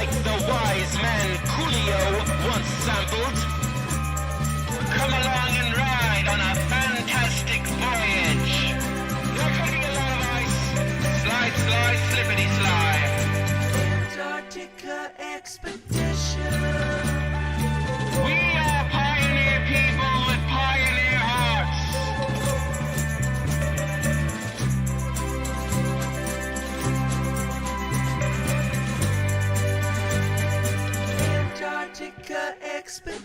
like the wise man Coolio once sampled. Come along and ride on a fantastic voyage. There could be a lot of ice. Slide, slide, slippity slide. Antarctica expedition. We are pioneer people with pioneer hearts. Antarctica expedition.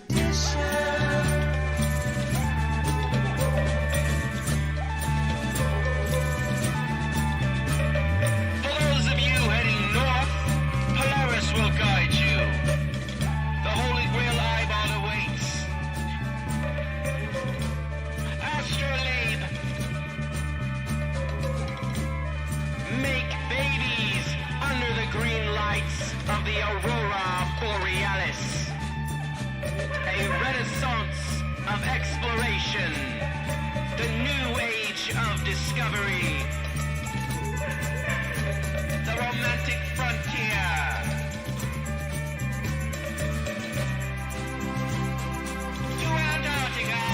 For those of you heading north, Polaris will guide you. The Holy Grail eyeball awaits. Astrolabe. Make babies under the green lights of the Aurora Borealis. A renaissance of exploration. The new age of discovery. The romantic frontier. To Antarctica.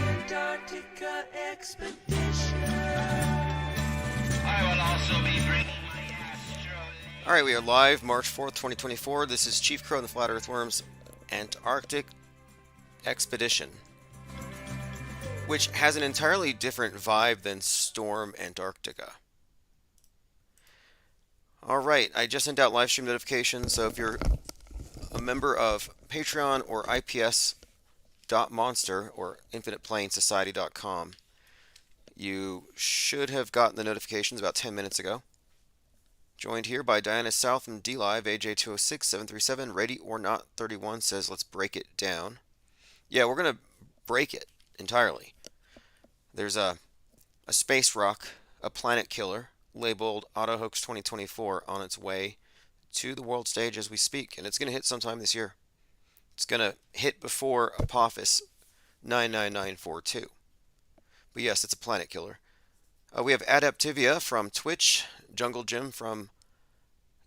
Antarctica expedition. I will also be bringing my astrolabe. Alright, we are live, March 4th, 2024. This is Chief Crow and the Flat Earthworms Antarctic Expedition, which has an entirely different vibe than Storm Antarctica. Alright, I just sent out live stream notifications, so if you're a member of Patreon or IPS.monster or InfinitePlaneSociety.com, you should have gotten the notifications about 10 minutes ago. Joined here by Diana South from DLive, AJ206737, Ready or Not 31 says, let's break it down. Yeah, we're going to break it entirely. There's a space rock, a planet killer, labeled AutoHoax 2024 on its way to the world stage as we speak, and it's going to hit sometime this year. It's going to hit before Apophis 99942. But yes, it's a planet killer. We have Adaptivia from Twitch, Jungle Jim from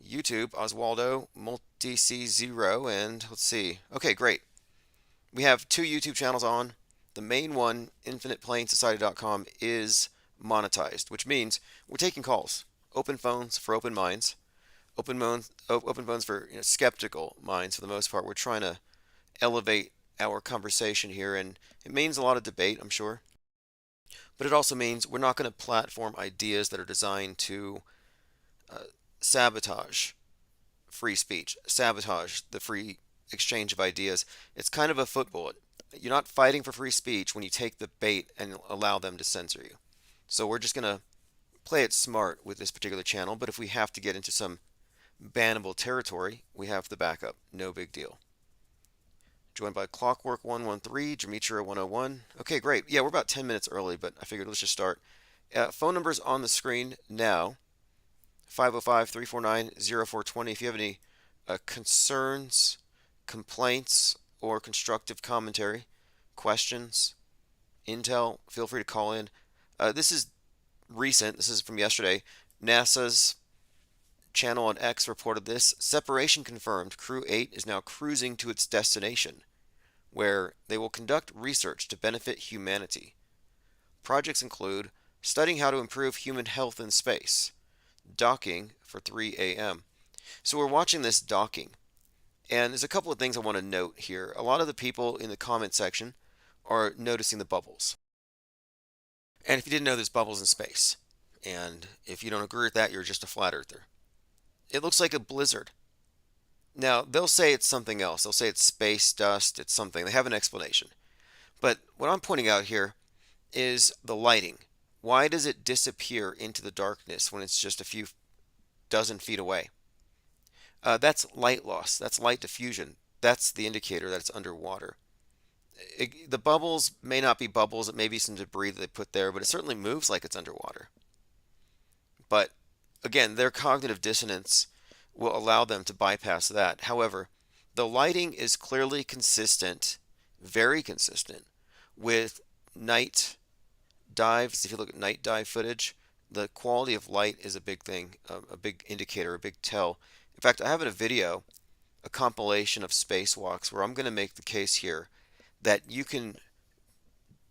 YouTube, Oswaldo, MultiC0, and let's see. Okay, great. We have two YouTube channels on. The main one, InfinitePlaneSociety.com, is monetized, which means we're taking calls. Open phones for open minds. Open phones for skeptical minds for the most part. We're trying to elevate our conversation here, and it means a lot of debate, I'm sure. But it also means we're not going to platform ideas that are designed to sabotage free speech, sabotage the free exchange of ideas. It's kind of a foot bullet. You're not fighting for free speech when you take the bait and allow them to censor you. So we're just going to play it smart with this particular channel, but if we have to get into some bannable territory, we have the backup. No big deal. Joined by Clockwork 113, Demetria 101. Okay, great. Yeah, we're about 10 minutes early, but I figured let's just start. Phone numbers on the screen now. 505-349-0420. If you have any concerns, complaints, or constructive commentary, questions, intel, feel free to call in. This is recent. This is from yesterday. NASA's channel on X reported this. Separation confirmed. Crew 8 is now cruising to its destination, where they will conduct research to benefit humanity. Projects include studying how to improve human health in space, docking for 3 a.m. So we're watching this docking, and there's a couple of things I want to note here. A lot of the people in the comment section are noticing the bubbles. And if you didn't know, there's bubbles in space. And if you don't agree with that, you're just a flat earther. It looks like a blizzard. Now, they'll say it's something else. They'll say it's space dust, it's something. They have an explanation. But what I'm pointing out here is the lighting. Why does it disappear into the darkness when it's just a few dozen feet away? That's light loss. That's light diffusion. That's the indicator that it's underwater. The bubbles may not be bubbles. It may be some debris that they put there, but it certainly moves like it's underwater. But again, their cognitive dissonance will allow them to bypass that. However, the lighting is clearly consistent, very consistent, with night dives. If you look at night dive footage, the quality of light is a big thing, a big indicator, a big tell. In fact, I have in a video a compilation of spacewalks where I'm going to make the case here that you can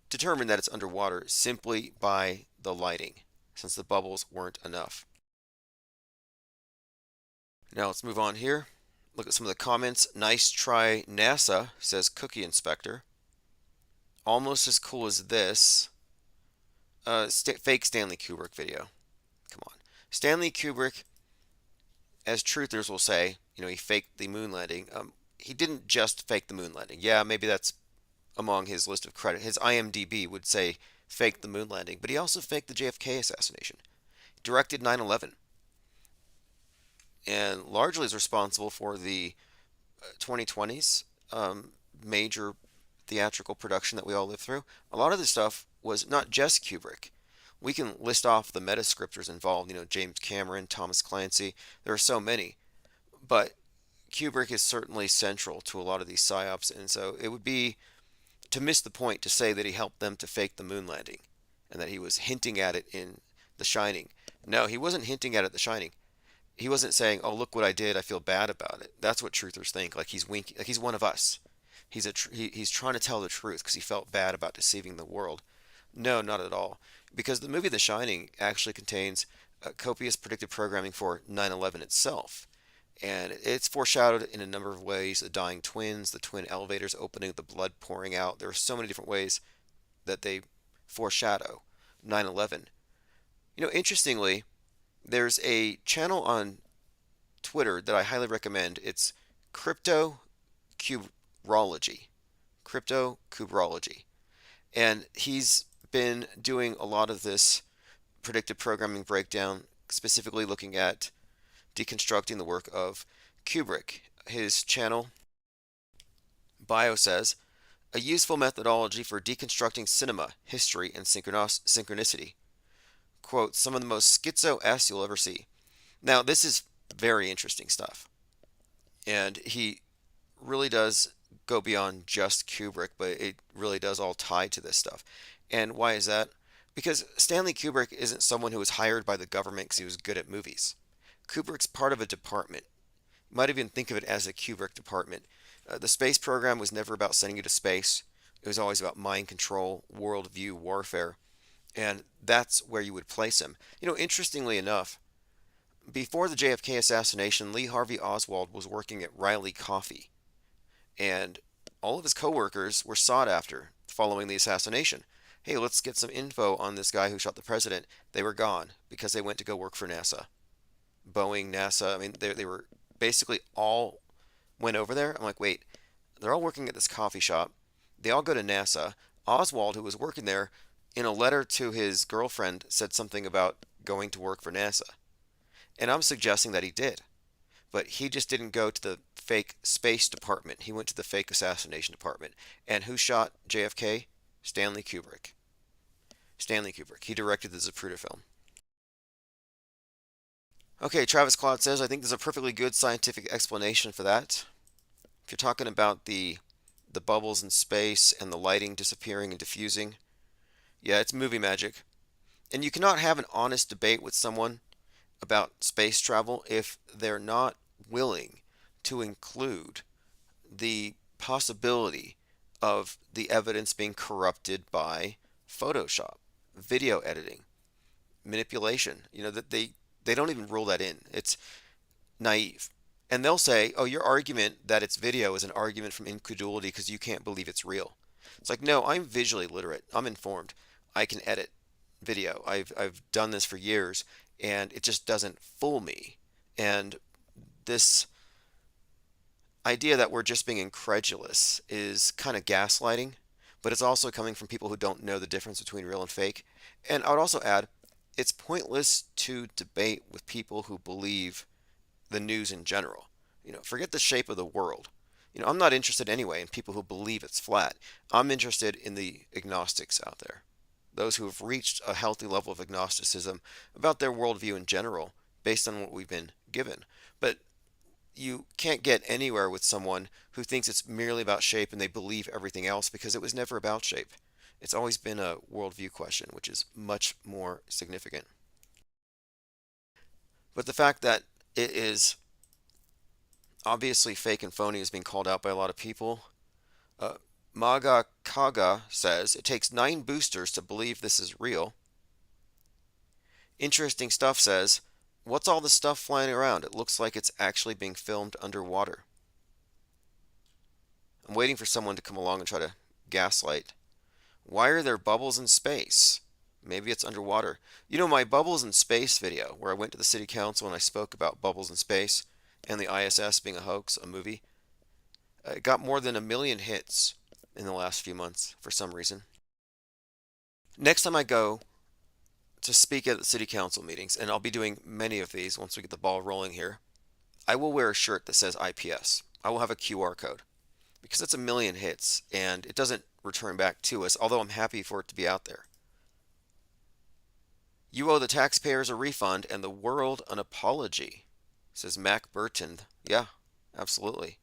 determine that it's underwater simply by the lighting, since the bubbles weren't enough. Now let's move on here. Look at some of the comments. Nice try, NASA, says Cookie Inspector. Almost as cool as this. Fake Stanley Kubrick video. Come on. Stanley Kubrick, as truthers will say, he faked the moon landing. He didn't just fake the moon landing. Yeah, maybe that's among his list of credit. His IMDb would say faked the moon landing, but he also faked the JFK assassination. He directed 9/11. And largely is responsible for the 2020s major theatrical production that we all lived through. A lot of this stuff was not just Kubrick. We can list off the meta-scripters involved, James Cameron, Thomas Clancy. There are so many. But Kubrick is certainly central to a lot of these psyops, and so it would be to miss the point to say that he helped them to fake the moon landing and that he was hinting at it in The Shining. No, he wasn't hinting at it in The Shining. He wasn't saying, "Oh, look what I did. I feel bad about it." That's what truthers think. Like he's winking, like he's one of us. He's trying to tell the truth because he felt bad about deceiving the world. No, not at all. Because the movie The Shining actually contains copious predictive programming for 9/11 itself. And it's foreshadowed in a number of ways. The dying twins, the twin elevators opening, the blood pouring out. There are so many different ways that they foreshadow 9/11. Interestingly, there's a channel on Twitter that I highly recommend. It's Crypto Kubrology. Crypto Kubrology. And he's been doing a lot of this predictive programming breakdown, specifically looking at deconstructing the work of Kubrick. His channel bio says, a useful methodology for deconstructing cinema, history, and synchronicity. Quote, some of the most schizo-esque you'll ever see. Now, this is very interesting stuff. And he really does go beyond just Kubrick, but it really does all tie to this stuff. And why is that? Because Stanley Kubrick isn't someone who was hired by the government because he was good at movies. Kubrick's part of a department. You might even think of it as a Kubrick department. The space program was never about sending you to space. It was always about mind control, worldview, warfare. And that's where you would place him. Interestingly enough, before the JFK assassination, Lee Harvey Oswald was working at Riley Coffee. And all of his coworkers were sought after following the assassination. Hey, let's get some info on this guy who shot the president. They were gone because they went to go work for NASA. Boeing, NASA, I mean, they were basically all went over there. I'm like, wait, they're all working at this coffee shop. They all go to NASA. Oswald, who was working there, in a letter to his girlfriend, said something about going to work for NASA. And I'm suggesting that he did. But he just didn't go to the fake space department. He went to the fake assassination department. And who shot JFK? Stanley Kubrick. Stanley Kubrick. He directed the Zapruder film. Okay, Travis Claude says, I think there's a perfectly good scientific explanation for that. If you're talking about the bubbles in space and the lighting disappearing and diffusing, yeah, it's movie magic. And you cannot have an honest debate with someone about space travel if they're not willing to include the possibility of the evidence being corrupted by Photoshop, video editing, manipulation. That they don't even rule that in. It's naive. And they'll say, oh, your argument that it's video is an argument from incredulity because you can't believe it's real. It's like, no, I'm visually literate. I'm informed. I can edit video. I've done this for years, and it just doesn't fool me. And this idea that we're just being incredulous is kind of gaslighting, but it's also coming from people who don't know the difference between real and fake. And I would also add, it's pointless to debate with people who believe the news in general. Forget the shape of the world. I'm not interested anyway in people who believe it's flat. I'm interested in the agnostics out there. Those who have reached a healthy level of agnosticism about their worldview in general based on what we've been given. But you can't get anywhere with someone who thinks it's merely about shape and they believe everything else because it was never about shape. It's always been a worldview question, which is much more significant. But the fact that it is obviously fake and phony is being called out by a lot of people. Uh, Maga Kaga says it takes 9 boosters to believe this is real. Interesting Stuff says, what's all the stuff flying around? It looks like it's actually being filmed underwater. I'm waiting for someone to come along and try to gaslight. Why are there bubbles in space? Maybe it's underwater. You know, my Bubbles in Space video, where I went to the city council and I spoke about bubbles in space and the ISS being a hoax, a movie, it got more than 1 million hits in the last few months for some reason. Next time I go to speak at the city council meetings, and I'll be doing many of these once we get the ball rolling here, I will wear a shirt that says IPS. I will have a QR code because it's 1 million hits and it doesn't return back to us, although I'm happy for it to be out there. You owe the taxpayers a refund and the world an apology, says Mac Burton. Yeah, absolutely.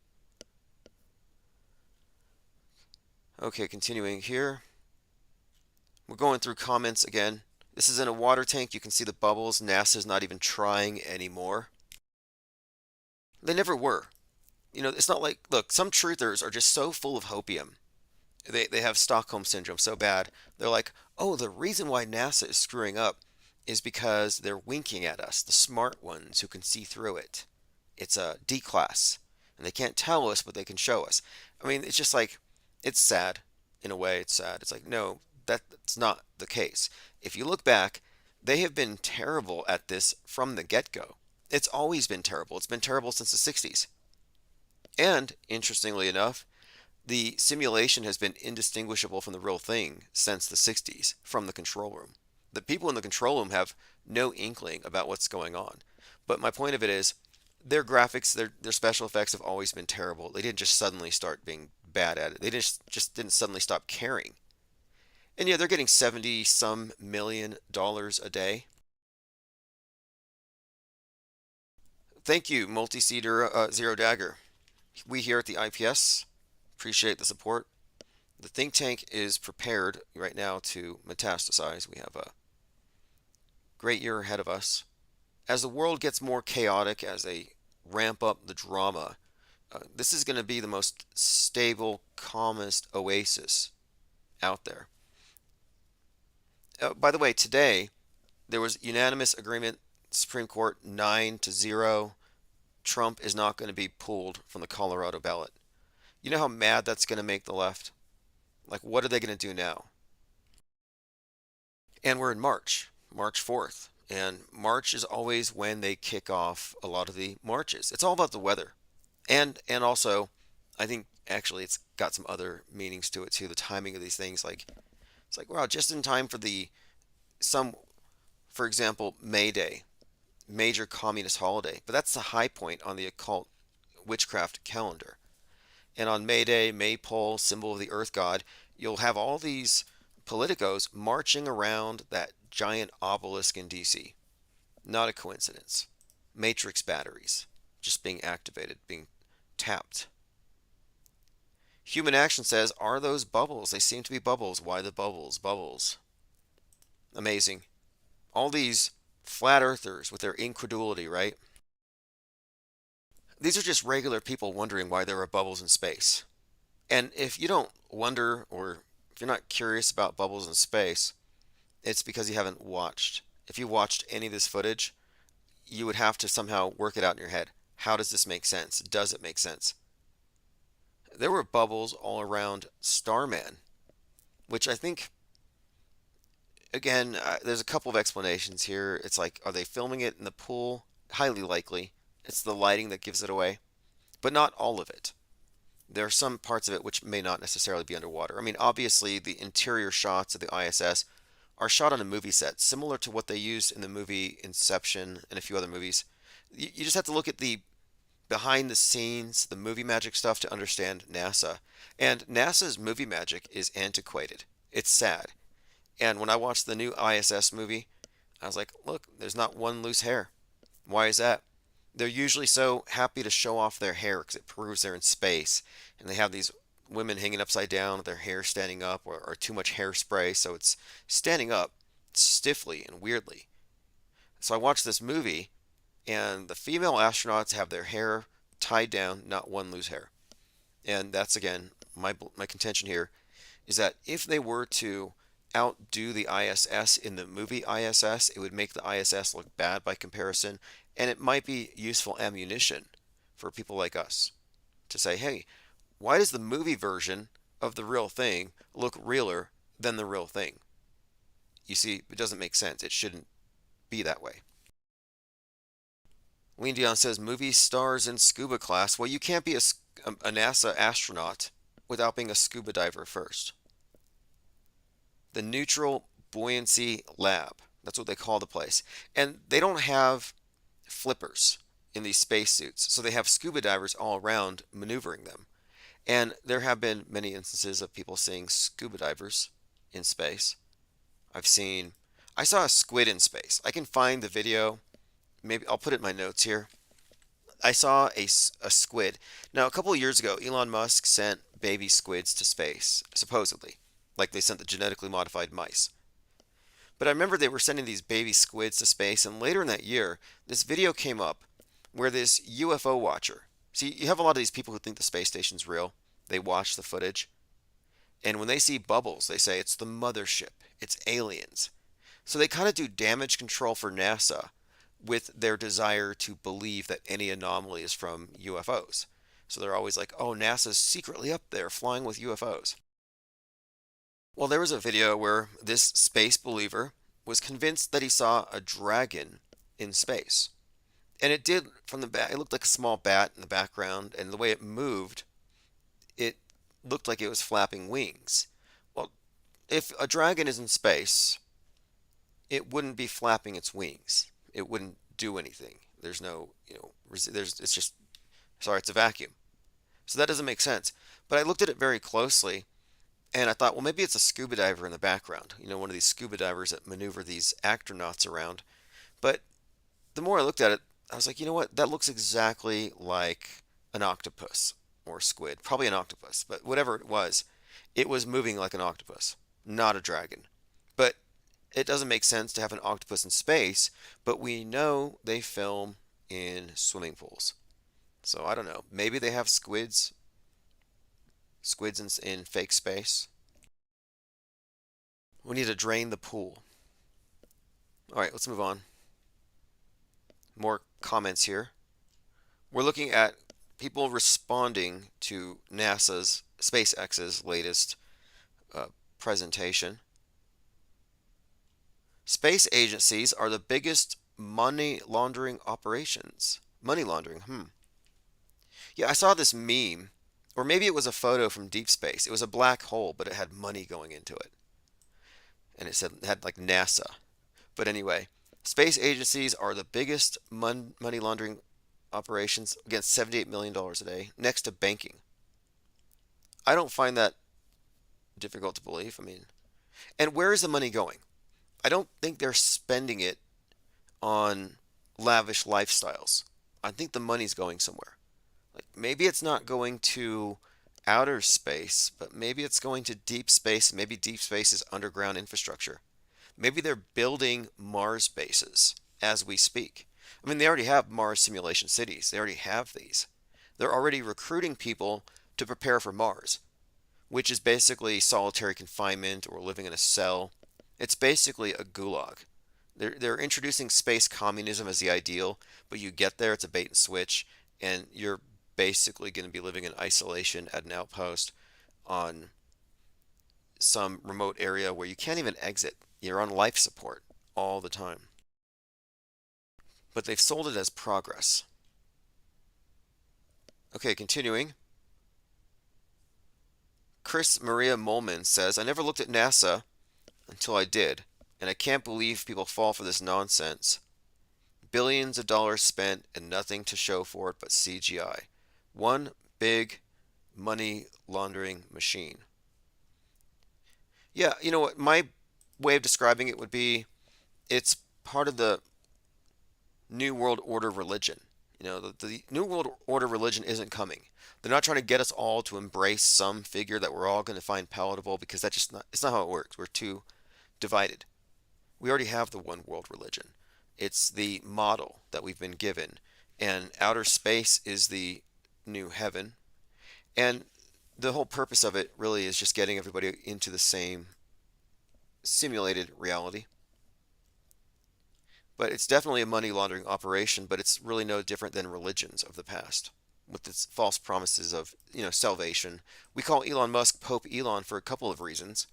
Okay, continuing here. We're going through comments again. This is in a water tank. You can see the bubbles. NASA's not even trying anymore. They never were. You know, it's not like, look, some truthers are just so full of hopium. They have Stockholm Syndrome so bad. They're like, oh, the reason why NASA is screwing up is because they're winking at us, the smart ones who can see through it. It's a D class. And they can't tell us, but they can show us. I mean, it's just like, it's sad. In a way, it's sad. It's like, no, that's not the case. If you look back, they have been terrible at this from the get-go. It's always been terrible. It's been terrible since the 60s. And, interestingly enough, the simulation has been indistinguishable from the real thing since the 60s, from the control room. The people in the control room have no inkling about what's going on. But my point of it is, their graphics, their special effects have always been terrible. They didn't just suddenly start being bad at it. They just didn't suddenly stop caring. And yeah, they're getting 70-some million dollars a day. Thank you, Multi-Seeder Zero Dagger. We here at the IPS appreciate the support. The think tank is prepared right now to metastasize. We have a great year ahead of us. As the world gets more chaotic, as they ramp up the drama, this is going to be the most stable, calmest oasis out there. By the way, today there was unanimous agreement, Supreme Court 9-0. Trump is not going to be pulled from the Colorado ballot. You know how mad that's going to make the left? Like, what are they going to do now? And we're in March 4th. And March is always when they kick off a lot of the marches. It's all about the weather. And also, I think actually it's got some other meanings to it too. The timing of these things, like it's like, wow, just in time for for example, May Day, major communist holiday. But that's the high point on the occult witchcraft calendar. And on May Day, Maypole, symbol of the earth god, you'll have all these politicos marching around that giant obelisk in DC. Not a coincidence. Matrix batteries just being activated, being tapped. Human Action says, are those bubbles? They seem to be bubbles. Why the bubbles? Bubbles. Amazing. All these flat earthers with their incredulity, right? These are just regular people wondering why there are bubbles in space. And if you don't wonder, or if you're not curious about bubbles in space, it's because you haven't watched. If you watched any of this footage, you would have to somehow work it out in your head. How does this make sense? Does it make sense? There were bubbles all around Starman, which I think, again, there's a couple of explanations here. It's like, are they filming it in the pool? Highly likely. It's the lighting that gives it away, but not all of it. There are some parts of it which may not necessarily be underwater. I mean, obviously, the interior shots of the ISS are shot on a movie set, similar to what they used in the movie Inception and a few other movies. You just have to look at the behind the scenes, the movie magic stuff to understand NASA. And NASA's movie magic is antiquated. It's sad. And when I watched the new ISS movie, I was like, look, there's not one loose hair. Why is that? They're usually so happy to show off their hair because it proves they're in space. And they have these women hanging upside down with their hair standing up, or too much hairspray, so it's standing up stiffly and weirdly. So I watched this movie, and the female astronauts have their hair tied down, not one loose hair. And that's again my contention here is that if they were to outdo the ISS in the movie ISS, it would make the ISS look bad by comparison, and it might be useful ammunition for people like us to say, hey, why does the movie version of the real thing look realer than the real thing? You see, it doesn't make sense. It shouldn't be that way. Lean Dion says, movie stars in scuba class. Well, you can't be a NASA astronaut without being a scuba diver first. The Neutral Buoyancy Lab. That's what they call the place. And they don't have flippers in these spacesuits, so they have scuba divers all around maneuvering them. And there have been many instances of people seeing scuba divers in space. I saw a squid in space. I can find the video. Maybe I'll put it in my notes here. I saw a squid. Now, a couple of years ago, Elon Musk sent baby squids to space, supposedly, like they sent the genetically modified mice. But I remember they were sending these baby squids to space, and later in that year, this video came up where this UFO watcher, see, you have a lot of these people who think the space station's real. They watch the footage, and when they see bubbles, they say it's the mothership, it's aliens. So they kind of do damage control for NASA with their desire to believe that any anomaly is from UFOs. So they're always like, oh, NASA's secretly up there flying with UFOs. Well, there was a video where this space believer was convinced that he saw a dragon in space. And it did from the back. It looked like a small bat in the background, and the way it moved, it looked like it was flapping wings. Well, if a dragon is in space, it wouldn't be flapping its wings. It wouldn't do anything. There's no, it's just, sorry, it's a vacuum. So that doesn't make sense. But I looked at it very closely, and I thought, well, maybe it's a scuba diver in the background. One of these scuba divers that maneuver these astronauts around. But the more I looked at it, I was like, you know what? That looks exactly like an octopus or squid. Probably an octopus, but whatever it was moving like an octopus, not a dragon. But it doesn't make sense to have an octopus in space, but we know they film in swimming pools. So I don't know. Maybe they have squids in fake space. We need to drain the pool. All right, let's move on. More comments here. We're looking at people responding to NASA's, SpaceX's latest presentation. Space agencies are the biggest money laundering operations. Money laundering, Yeah, I saw this meme, or maybe it was a photo from deep space. It was a black hole, but it had money going into it. And it had like NASA. But anyway, space agencies are the biggest money laundering operations, against $78 million a day, next to banking. I don't find that difficult to believe. And where is the money going? I don't think they're spending it on lavish lifestyles. I think the money's going somewhere. Like maybe it's not going to outer space, but maybe it's going to deep space. Maybe deep space is underground infrastructure. Maybe they're building Mars bases as we speak. They already have Mars simulation cities. They already have these. They're already recruiting people to prepare for Mars, which is basically solitary confinement or living in a cell. It's basically a gulag. They're introducing space communism as the ideal, but you get there, it's a bait and switch, and you're basically going to be living in isolation at an outpost on some remote area where you can't even exit. You're on life support all the time. But they've sold it as progress. Okay, continuing. Chris Maria Molman says, I never looked at NASA until I did, and I can't believe people fall for this nonsense. Billions of dollars spent and nothing to show for it but CGI. One big money laundering machine. Yeah, you know what? My way of describing it would be it's part of the New World Order religion. The New World Order religion isn't coming. They're not trying to get us all to embrace some figure that we're all going to find palatable, because it's not how it works. We're too divided. We already have the one world religion. It's the model that we've been given. And outer space is the new heaven. And the whole purpose of it really is just getting everybody into the same simulated reality. But it's definitely a money laundering operation, but it's really no different than religions of the past with its false promises of, salvation. We call Elon Musk Pope Elon for a couple of reasons.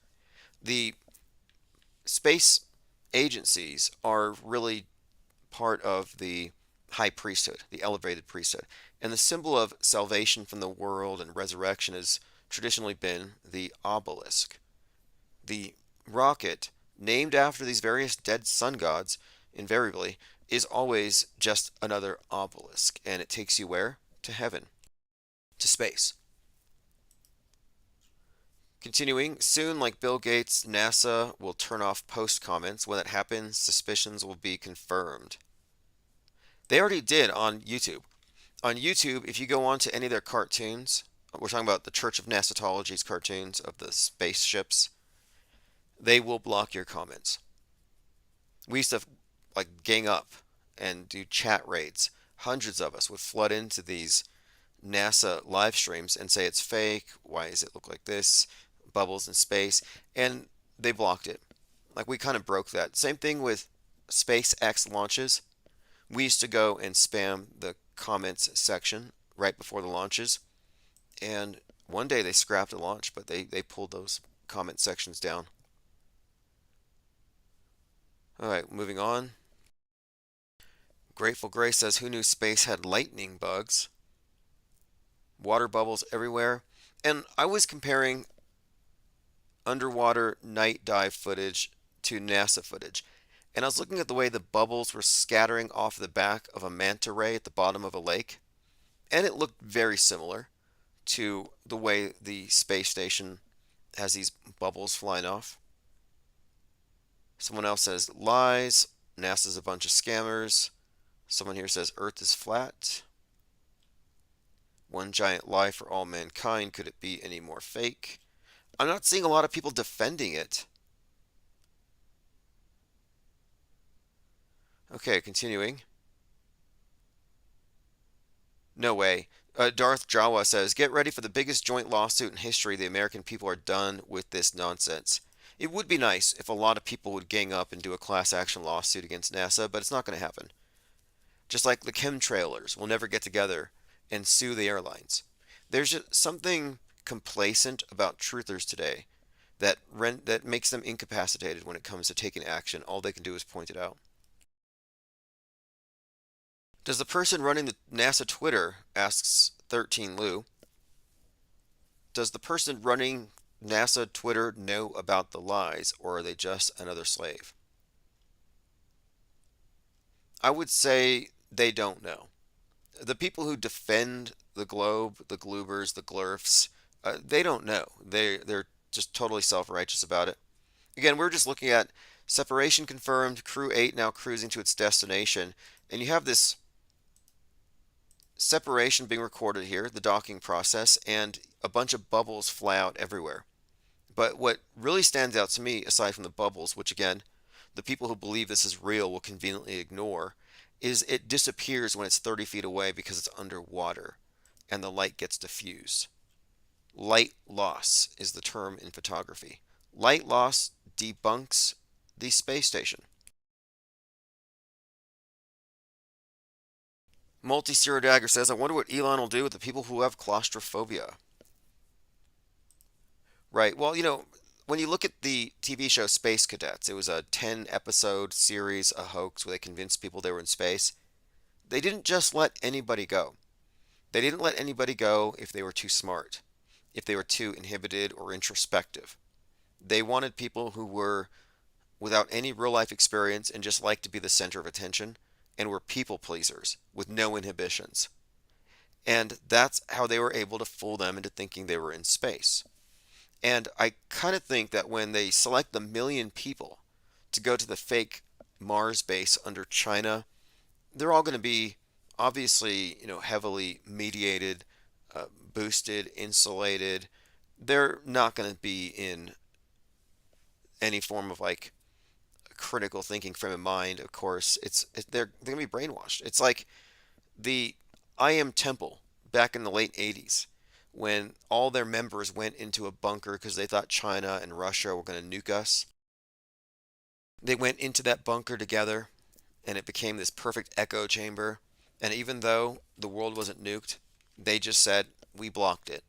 The space agencies are really part of the high priesthood, the elevated priesthood. And the symbol of salvation from the world and resurrection has traditionally been the obelisk. The rocket, named after these various dead sun gods, invariably, is always just another obelisk. And it takes you where? To heaven, to space. Continuing, soon, like Bill Gates, NASA will turn off post comments. When that happens, suspicions will be confirmed. They already did on YouTube. On YouTube, if you go on to any of their cartoons, we're talking about the Church of Nasatology's cartoons of the spaceships, they will block your comments. We used to gang up and do chat raids. Hundreds of us would flood into these NASA live streams and say it's fake. Why does it look like this? Bubbles in space. And they blocked it. We kind of broke that. Same thing with SpaceX launches. We used to go and spam the comments section right before the launches. And one day they scrapped the launch, but they pulled those comment sections down. All right, moving on. Grateful Grace says, who knew space had lightning bugs? Water bubbles everywhere. And I was comparing underwater night dive footage to NASA footage. And I was looking at the way the bubbles were scattering off the back of a manta ray at the bottom of a lake. And it looked very similar to the way the space station has these bubbles flying off. Someone else says, lies. NASA's a bunch of scammers. Someone here says, Earth is flat. One giant lie for all mankind. Could it be any more fake? I'm not seeing a lot of people defending it. Okay, continuing. No way. Darth Jawa says, get ready for the biggest joint lawsuit in history. The American people are done with this nonsense. It would be nice if a lot of people would gang up and do a class action lawsuit against NASA, but it's not going to happen. Just like the chemtrailers will never get together and sue the airlines. There's just something complacent about truthers today that makes them incapacitated when it comes to taking action. All they can do is point it out. Does the person running the NASA Twitter, asks 13 Lou, does the person running NASA Twitter know about the lies, or are they just another slave? I would say they don't know. The people who defend the globe, the gloobers, the glurfs, they don't know. They're just totally self-righteous about it. Again, we're just looking at separation confirmed, Crew 8 now cruising to its destination, and you have this separation being recorded here, the docking process, and a bunch of bubbles fly out everywhere. But what really stands out to me, aside from the bubbles, which again, the people who believe this is real will conveniently ignore, is it disappears when it's 30 feet away because it's underwater and the light gets diffused. Light loss is the term in photography. Light loss debunks the space station. Multi-Zero Dagger says, I wonder what Elon will do with the people who have claustrophobia. Right, well, when you look at the TV show Space Cadets, it was a 10-episode series, a hoax where they convinced people they were in space. They didn't just let anybody go. They didn't let anybody go if they were too smart, if they were too inhibited or introspective. They wanted people who were without any real-life experience and just liked to be the center of attention, and were people pleasers with no inhibitions. And that's how they were able to fool them into thinking they were in space. And I kind of think that when they select the 1 million people to go to the fake Mars base under China, they're all going to be obviously, heavily mediated, boosted, insulated. They're not going to be in any form of critical thinking frame of mind, of course, they're going to be brainwashed. It's like the I Am Temple back in the late 80s when all their members went into a bunker because they thought China and Russia were going to nuke us. They went into that bunker together and it became this perfect echo chamber. And even though the world wasn't nuked, they just said, we blocked it.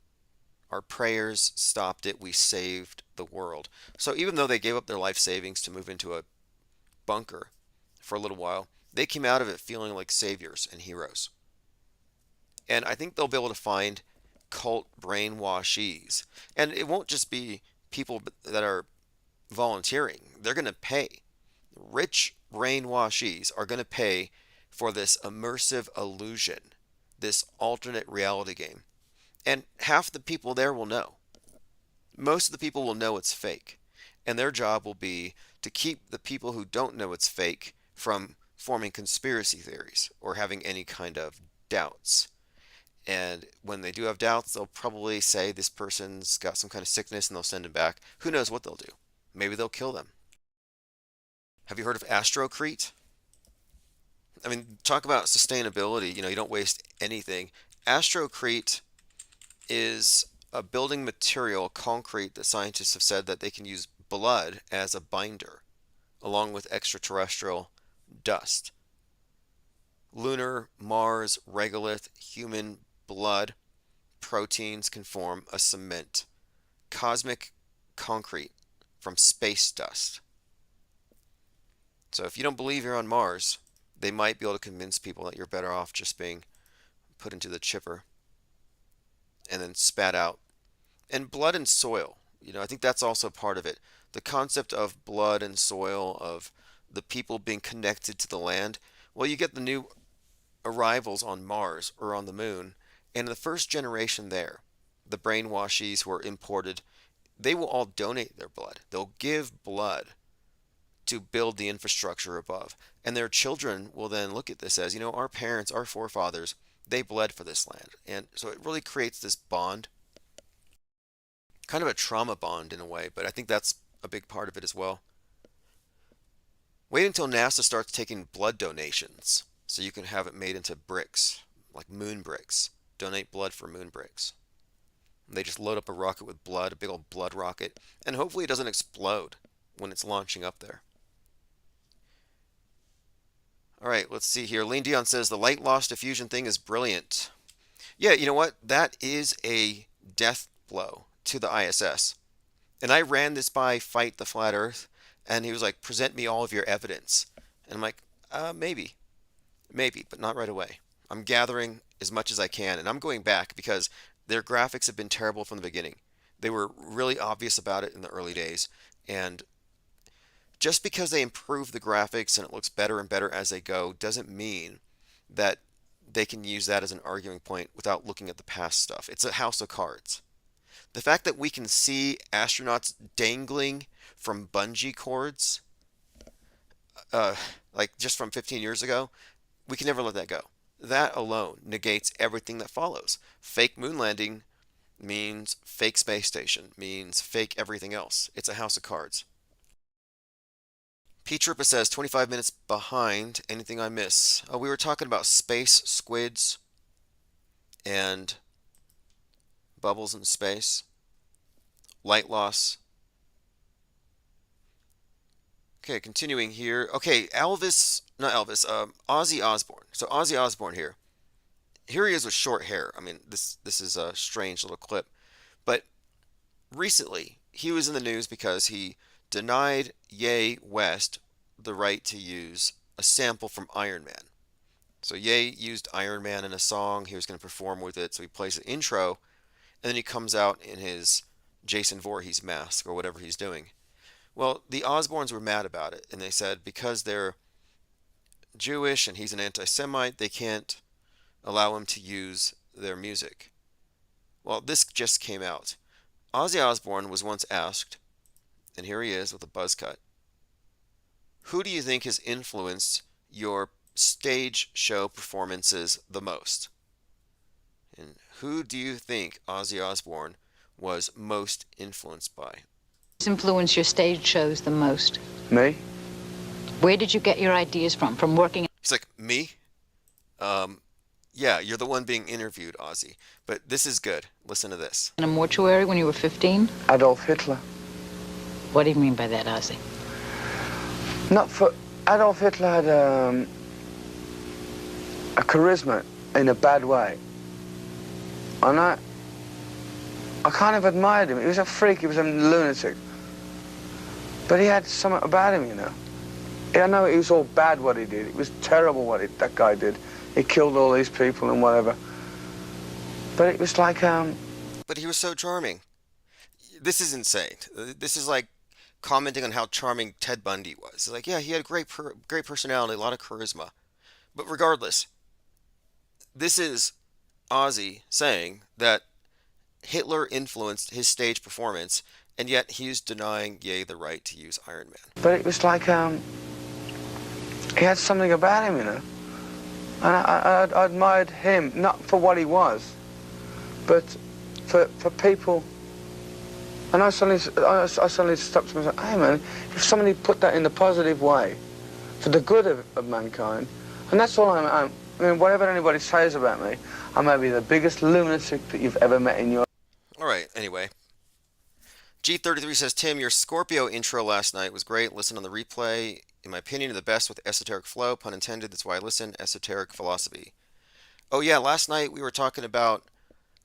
Our prayers stopped it. We saved the world. So even though they gave up their life savings to move into a bunker for a little while, they came out of it feeling like saviors and heroes. And I think they'll be able to find cult brainwashees. And it won't just be people that are volunteering. They're going to pay. Rich brainwashees are going to pay for this immersive illusion, this alternate reality game. And half the people there will know. Most of the people will know it's fake. And their job will be to keep the people who don't know it's fake from forming conspiracy theories or having any kind of doubts. And when they do have doubts, they'll probably say this person's got some kind of sickness and they'll send him back. Who knows what they'll do? Maybe they'll kill them. Have you heard of Astrocrete? I mean, talk about sustainability. You don't waste anything. Astrocrete is a building material, concrete, that scientists have said that they can use blood as a binder, along with extraterrestrial dust. Lunar, Mars, regolith, human blood, proteins can form a cement. Cosmic concrete from space dust. So if you don't believe you're on Mars, they might be able to convince people that you're better off just being put into the chipper and then spat out. And blood and soil, I think that's also part of it. The concept of blood and soil, of the people being connected to the land. Well, you get the new arrivals on Mars or on the moon, and the first generation there, the brainwashees who are imported, they will all donate their blood. They'll give blood to build the infrastructure above. And their children will then look at this as, our parents, our forefathers, they bled for this land. And so it really creates this bond, kind of a trauma bond in a way, but I think that's a big part of it as well. Wait until NASA starts taking blood donations so you can have it made into bricks, like moon bricks. Donate blood for moon bricks. They just load up a rocket with blood, a big old blood rocket, and hopefully it doesn't explode when it's launching up there. All right, let's see here. Lean Dion says the light loss diffusion thing is brilliant. Yeah, you know what? That is a death blow to the ISS. And I ran this by Fight the Flat Earth, and he was like, present me all of your evidence. And I'm like, maybe, but not right away. I'm gathering as much as I can, and I'm going back because their graphics have been terrible from the beginning. They were really obvious about it in the early days, and just because they improve the graphics and it looks better and better as they go doesn't mean that they can use that as an arguing point without looking at the past stuff. It's a house of cards. The fact that we can see astronauts dangling from bungee cords, like just from 15 years ago, we can never let that go. That alone negates everything that follows. Fake moon landing means fake space station, means fake everything else. It's a house of cards. P. Troopa says, 25 minutes behind. Anything I miss? Oh, we were talking about space squids and bubbles in space, light loss. Okay, continuing here. Okay, Ozzy Osbourne. So Ozzy Osbourne here. Here he is with short hair. I mean, this is a strange little clip. But recently, he was in the news because he denied Ye West the right to use a sample from Iron Man. So Ye used Iron Man in a song. He was going to perform with it. So he plays the intro, and then he comes out in his Jason Voorhees mask or whatever he's doing. Well, the Osbournes were mad about it, and they said because they're Jewish and he's an anti-Semite, they can't allow him to use their music. Well, this just came out. Ozzy Osbourne was once asked, and here he is with a buzz cut, who do you think has influenced your stage show performances the most? And who do you think Ozzy Osbourne was most influenced by? Influence your stage shows the most? Me? Where did you get your ideas from? From working He's like, me? Yeah, you're the one being interviewed, Ozzy. But this is good. Listen to this. in a mortuary when you were 15? Adolf Hitler. What do you mean by that, Ozzy? Not for Adolf Hitler had a charisma in a bad way, and I kind of admired him. He was a freak. He was a lunatic, but he had something about him, you know. I know it was all bad what he did. It was terrible what that guy did. He killed all these people and whatever. But it was like But he was so charming. This is insane. This is like commenting on how charming Ted Bundy was. It's like, yeah, he had a great personality, a lot of charisma. But regardless, this is Ozzy saying that Hitler influenced his stage performance, and yet he's denying Ye the right to use Iron Man. But it was like he had something about him, you know. And I admired him, not for what he was, but for people. And I suddenly stopped to myself, hey man, if somebody put that in the positive way, for the good of mankind, and that's all I mean, whatever anybody says about me, I may be the biggest lunatic that you've ever met in your... Alright, anyway. G33 says, Tim, your Scorpio intro last night was great. Listen on the replay. In my opinion, the best with esoteric flow. Pun intended, that's why I listen. Esoteric philosophy. Oh yeah, last night we were talking about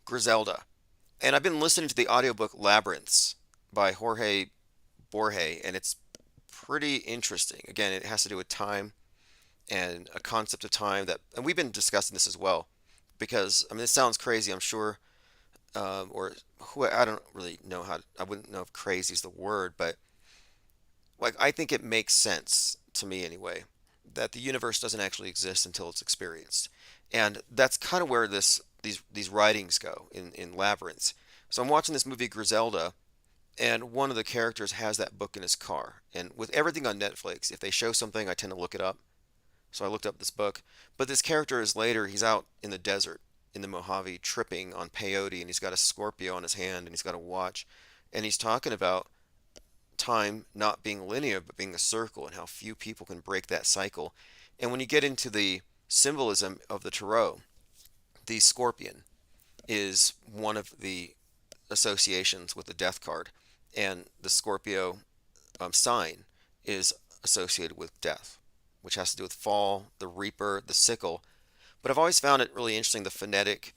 Griselda. And I've been listening to the audiobook Labyrinths by Jorge Borge, and it's pretty interesting. Again, it has to do with time and a concept of time that, and we've been discussing this as well, because, I mean, it sounds crazy, I'm sure, I don't really know I wouldn't know if crazy is the word, but like, I think it makes sense to me anyway, that the universe doesn't actually exist until it's experienced. And that's kind of where these writings go in Labyrinths. So I'm watching this movie Griselda, and one of the characters has that book in his car. And with everything on Netflix, if they show something, I tend to look it up. So I looked up this book. But this character is later, he's out in the desert, in the Mojave, tripping on peyote, and he's got a Scorpio on his hand, and he's got a watch. And he's talking about time not being linear, but being a circle, and how few people can break that cycle. And when you get into the symbolism of the tarot, the scorpion is one of the associations with the death card, and the Scorpio sign is associated with death, which has to do with fall, the reaper, the sickle. But I've always found it really interesting, the phonetic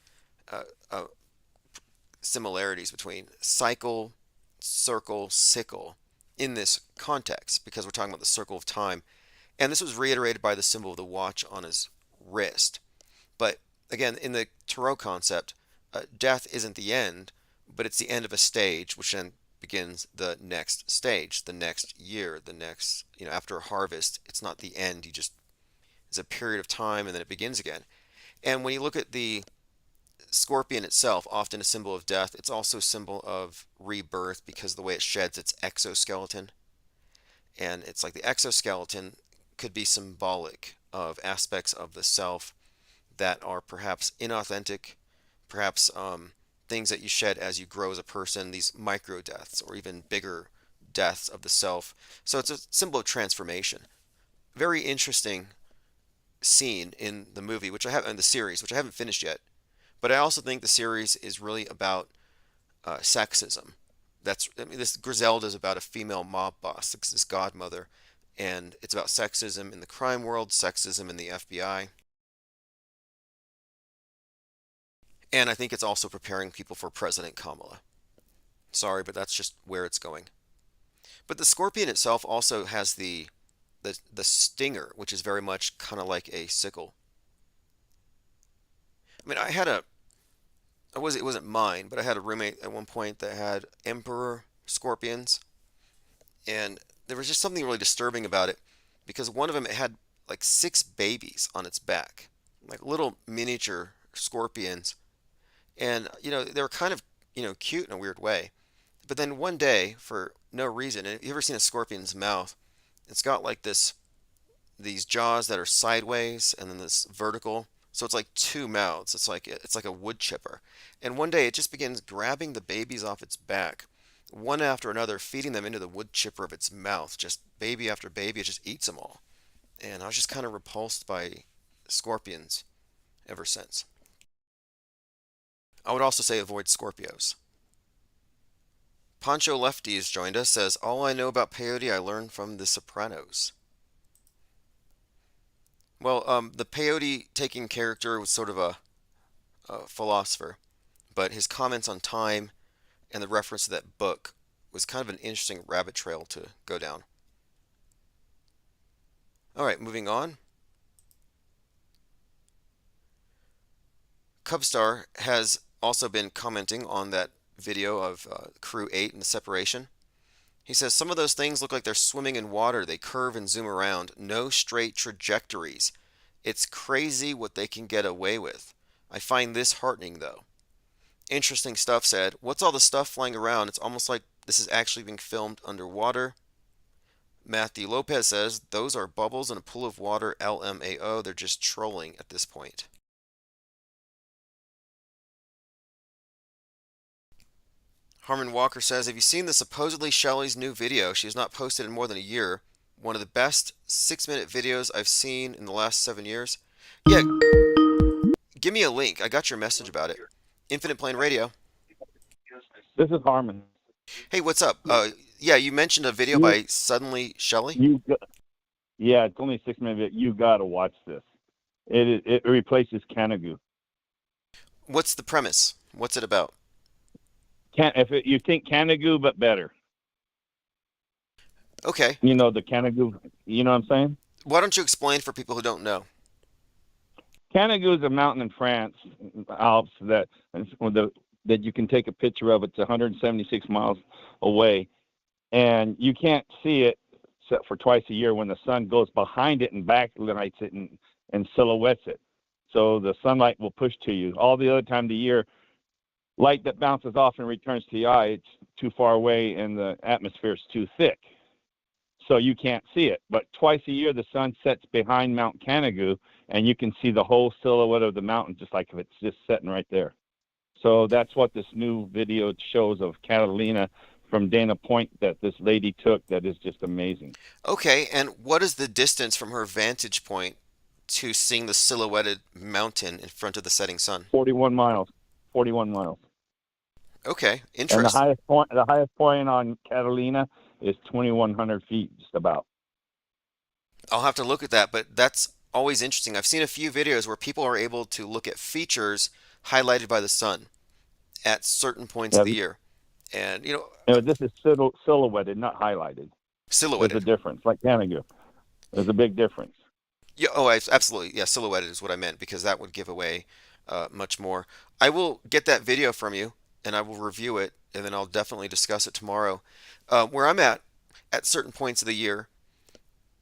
similarities between cycle, circle, sickle in this context, because we're talking about the circle of time. And this was reiterated by the symbol of the watch on his wrist. But again, in the tarot concept, death isn't the end, but it's the end of a stage, which then begins the next stage, the next year, the next, after a harvest. It's not the end. It's a period of time, and then it begins again. And when you look at the scorpion itself, often a symbol of death, it's also a symbol of rebirth because of the way it sheds its exoskeleton. And it's like the exoskeleton could be symbolic of aspects of the self that are perhaps inauthentic, perhaps things that you shed as you grow as a person, these micro deaths or even bigger deaths of the self. So it's a symbol of transformation. Very interesting scene in the movie, in the series, which I haven't finished yet. But I also think the series is really about sexism. This Griselda is about a female mob boss, this godmother, and it's about sexism in the crime world, sexism in the FBI. And I think it's also preparing people for President Kamala. Sorry, but that's just where it's going. But the scorpion itself also has the stinger, which is very much kind of like a sickle. I mean, it wasn't mine, but I had a roommate at one point that had emperor scorpions, and there was just something really disturbing about it, because one of them, it had like 6 babies on its back, like little miniature scorpions, and they were kind of cute in a weird way. But then one day, for no reason, and have you ever seen a scorpion's mouth? It's got like these jaws that are sideways, and then this vertical. So it's like 2 mouths. It's like a wood chipper. And one day it just begins grabbing the babies off its back one after another, feeding them into the wood chipper of its mouth. Just baby after baby, it just eats them all. And I was just kind of repulsed by scorpions ever since. I would also say avoid Scorpios. Pancho Lefty has joined us, says, all I know about peyote I learned from The Sopranos. Well, the peyote taking character was sort of a philosopher, but his comments on time and the reference to that book was kind of an interesting rabbit trail to go down. All right, moving on. Cubstar has also been commenting on that video of Crew 8 and the separation. He says, some of those things look like they're swimming in water. They curve and zoom around. No straight trajectories. It's crazy what they can get away with. I find this heartening, though. Interesting stuff said. What's all the stuff flying around? It's almost like this is actually being filmed underwater. Matthew Lopez says, those are bubbles in a pool of water, LMAO. They're just trolling at this point. Harmon Walker says, have you seen the supposedly Shelley's new video? She has not posted in more than a year. One of the best 6-minute videos I've seen in the last 7 years. Yeah, give me a link. I got your message about it. Infinite Plane Radio. This is Harmon. Hey, what's up? Yeah, you mentioned a video by Suddenly Shelley. Yeah, it's only a 6-minute video. You got to watch this. It replaces Canagoo. What's the premise? What's it about? You think Canagoo, but better. Okay. You know the Canagoo. You know what I'm saying? Why don't you explain for people who don't know? Canagoo is a mountain in France, Alps, that you can take a picture of. It's 176 miles away, and you can't see it except for twice a year when the sun goes behind it and backlights it and silhouettes it. So the sunlight will push to you. All the other time of the year, light that bounces off and returns to the eye, it's too far away and the atmosphere is too thick. So you can't see it. But twice a year, the sun sets behind Mount Canagoo, and you can see the whole silhouette of the mountain, just like if it's just sitting right there. So that's what this new video shows of Catalina from Dana Point that this lady took that is just amazing. Okay, and what is the distance from her vantage point to seeing the silhouetted mountain in front of the setting sun? 41 miles. 41 miles. Okay, And interesting. the highest point on Catalina is 2,100 feet, just about. I'll have to look at that, but that's always interesting. I've seen a few videos where people are able to look at features highlighted by the sun at certain points of the year. And, This is silhouetted, not highlighted. silhouetted. There's a difference, like Canagoo. There's a big difference. Yeah, absolutely. Yeah, silhouetted is what I meant, because that would give away much more. I will get that video from you, and I will review it, and then I'll definitely discuss it tomorrow. Where I'm at certain points of the year,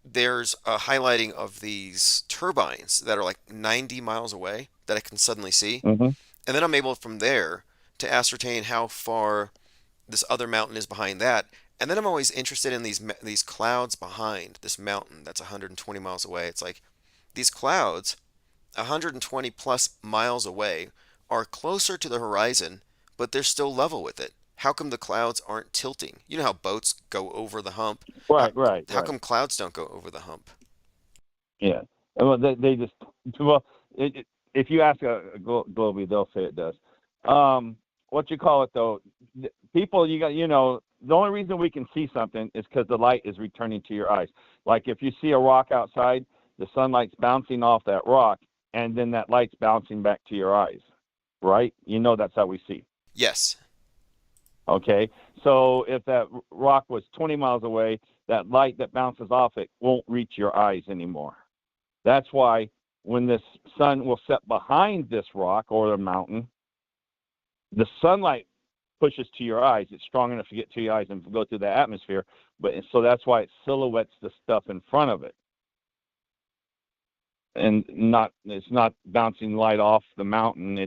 there's a highlighting of these turbines that are like 90 miles away that I can suddenly see. Mm-hmm. And then I'm able from there to ascertain how far this other mountain is behind that. And then I'm always interested in these clouds behind this mountain that's 120 miles away. It's like these clouds 120 plus miles away are closer to the horizon, but they're still level with it. How come the clouds aren't tilting? You know how boats go over the hump? Right. How come clouds don't go over the hump? Yeah. Well, they just, if you ask Globee, they'll say it does. What you call it, though, people, the only reason we can see something is because the light is returning to your eyes. Like if you see a rock outside, the sunlight's bouncing off that rock, and then that light's bouncing back to your eyes, right? That's how we see. Yes. Okay, so if that rock was 20 miles away, that light that bounces off it won't reach your eyes anymore. That's why when the sun will set behind this rock or the mountain, the sunlight pushes to your eyes. It's strong enough to get to your eyes and go through the atmosphere, but so that's why it silhouettes the stuff in front of it. And it's not bouncing light off the mountain.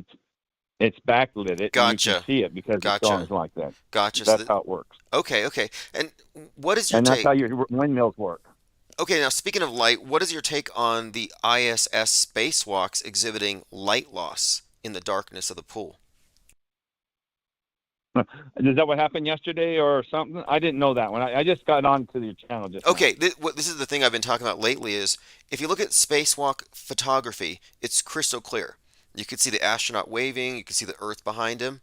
It's backlit it. Gotcha. And you can see it because the storm's like that. Gotcha. That's how it works. Okay. And what is your take? And that's take? how your windmills work. Okay, now speaking of light, what is your take on the ISS spacewalks exhibiting light loss in the darkness of the pool? Is that what happened yesterday or something? I didn't know that one. I just got onto your channel just now. Okay, this is the thing I've been talking about lately is if you look at spacewalk photography, it's crystal clear. You can see the astronaut waving, you can see the Earth behind him.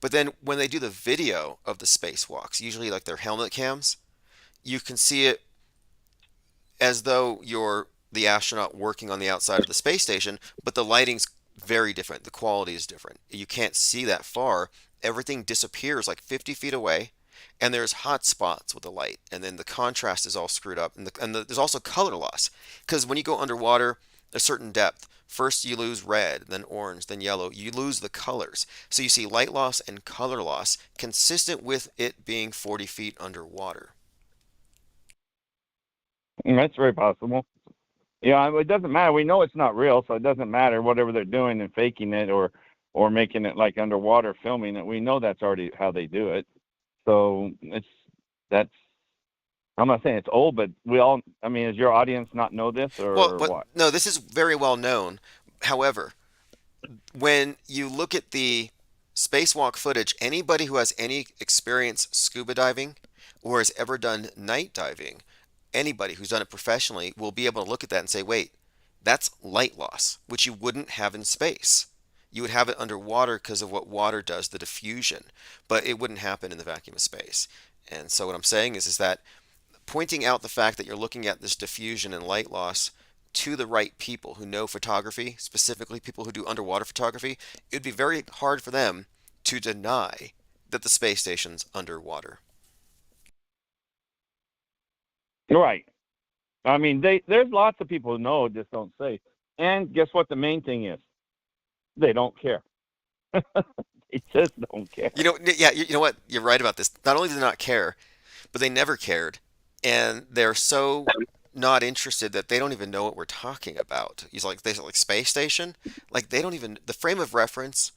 But then when they do the video of the spacewalks, usually like their helmet cams, you can see it as though you're the astronaut working on the outside of the space station, but the lighting's very different. The quality is different. You can't see that far. Everything disappears like 50 feet away, and there's hot spots with the light, and then the contrast is all screwed up, and there's also color loss because when you go underwater a certain depth, first you lose red, then orange, then yellow. You lose the colors, so you see light loss and color loss consistent with it being 40 feet underwater. That's very possible. Yeah, it doesn't matter. We know it's not real, so it doesn't matter whatever they're doing and faking it or making it like underwater filming it. We know that's already how they do it. So that's I'm not saying it's old, but I mean, does your audience not know this or what? No, this is very well known. However, when you look at the spacewalk footage, anybody who has any experience scuba diving or has ever done night diving, anybody who's done it professionally will be able to look at that and say, wait, that's light loss, which you wouldn't have in space. You would have it underwater because of what water does, the diffusion, but it wouldn't happen in the vacuum of space. And so what I'm saying is that pointing out the fact that you're looking at this diffusion and light loss to the right people who know photography, specifically people who do underwater photography, it would be very hard for them to deny that the space station's underwater. Right. I mean, there's lots of people who know, just don't say. And guess what the main thing is? They don't care. They just don't care. You know what? You're right about this. Not only do they not care, but they never cared. And they're so not interested that they don't even know what we're talking about. They say like space station, like they don't even the frame of reference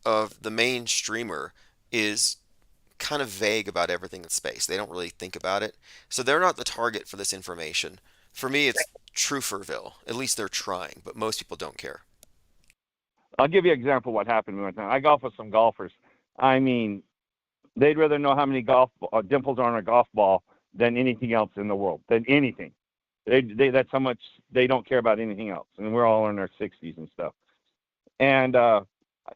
of the main streamer is kind of vague about everything in space. They don't really think about it. So they're not the target for this information. For me, it's Truferville. At least they're trying, but most people don't care. I'll give you an example of what happened one time. I golf with some golfers. I mean, they'd rather know how many dimples are on a golf ball than anything else in the world, than anything. That's how much they don't care about anything else. And we're all in our 60s and stuff. And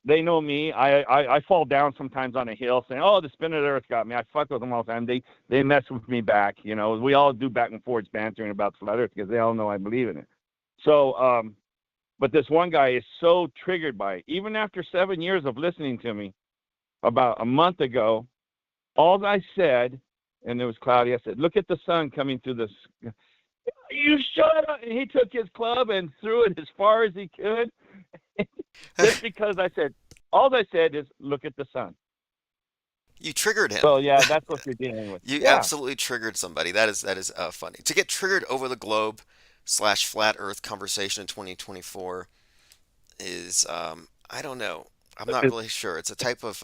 they know me. I fall down sometimes on a hill saying, oh, the spin of the earth got me. I fuck with them all the time. They mess with me back. You know, we all do back and forth bantering about the flat earth because they all know I believe in it. So, but this one guy is so triggered by it. Even after 7 years of listening to me, about a month ago, all I said, and it was cloudy, I said, look at the sun coming through this. You shut up. And he took his club and threw it as far as he could. Just because all I said is, look at the sun. You triggered him. So yeah, that's what you're dealing with. You Yeah. absolutely triggered somebody. That is funny. To get triggered over the globe / flat Earth conversation in 2024 is I don't know. I'm not really sure. It's a type of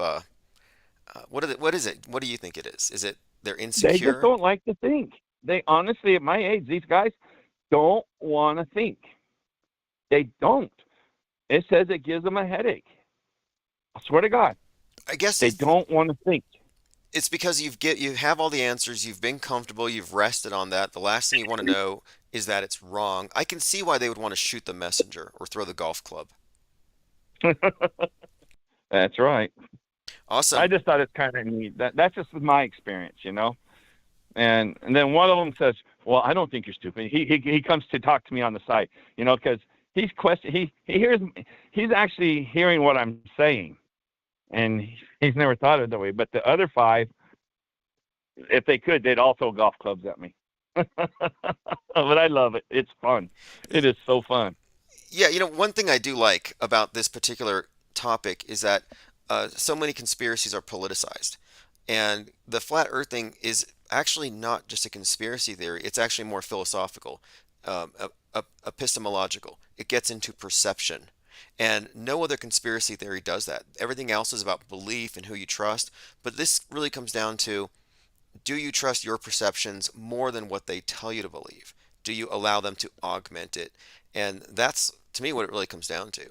what is it? What do you think it is? Is it they're They insecure? just don't like to think. They honestly, at my age, these guys don't want to think. They don't. It says it gives them a headache. I swear to God, I guess they don't want to think. it's because you have all the answers. You've been comfortable. You've rested on that. The last thing you want to know is that it's wrong. I can see why they would want to shoot the messenger or throw the golf club. That's right. Awesome. I just thought it's kind of neat. That's just my experience, you know. And then one of them says, "Well, I don't think you're stupid." He comes to talk to me on the side, you know, because he's he's actually hearing what I'm saying, and he's never thought of it that way. But the other 5, if they could, they'd all throw golf clubs at me. But I love it. It's fun. It is so fun. Yeah, one thing I do like about this particular topic is that so many conspiracies are politicized. And the flat earth thing is actually not just a conspiracy theory, it's actually more philosophical, epistemological. It gets into perception. And no other conspiracy theory does that. Everything else is about belief and who you trust. But this really comes down to, do you trust your perceptions more than what they tell you to believe? Do you allow them to augment it? And that's, to me, what it really comes down to.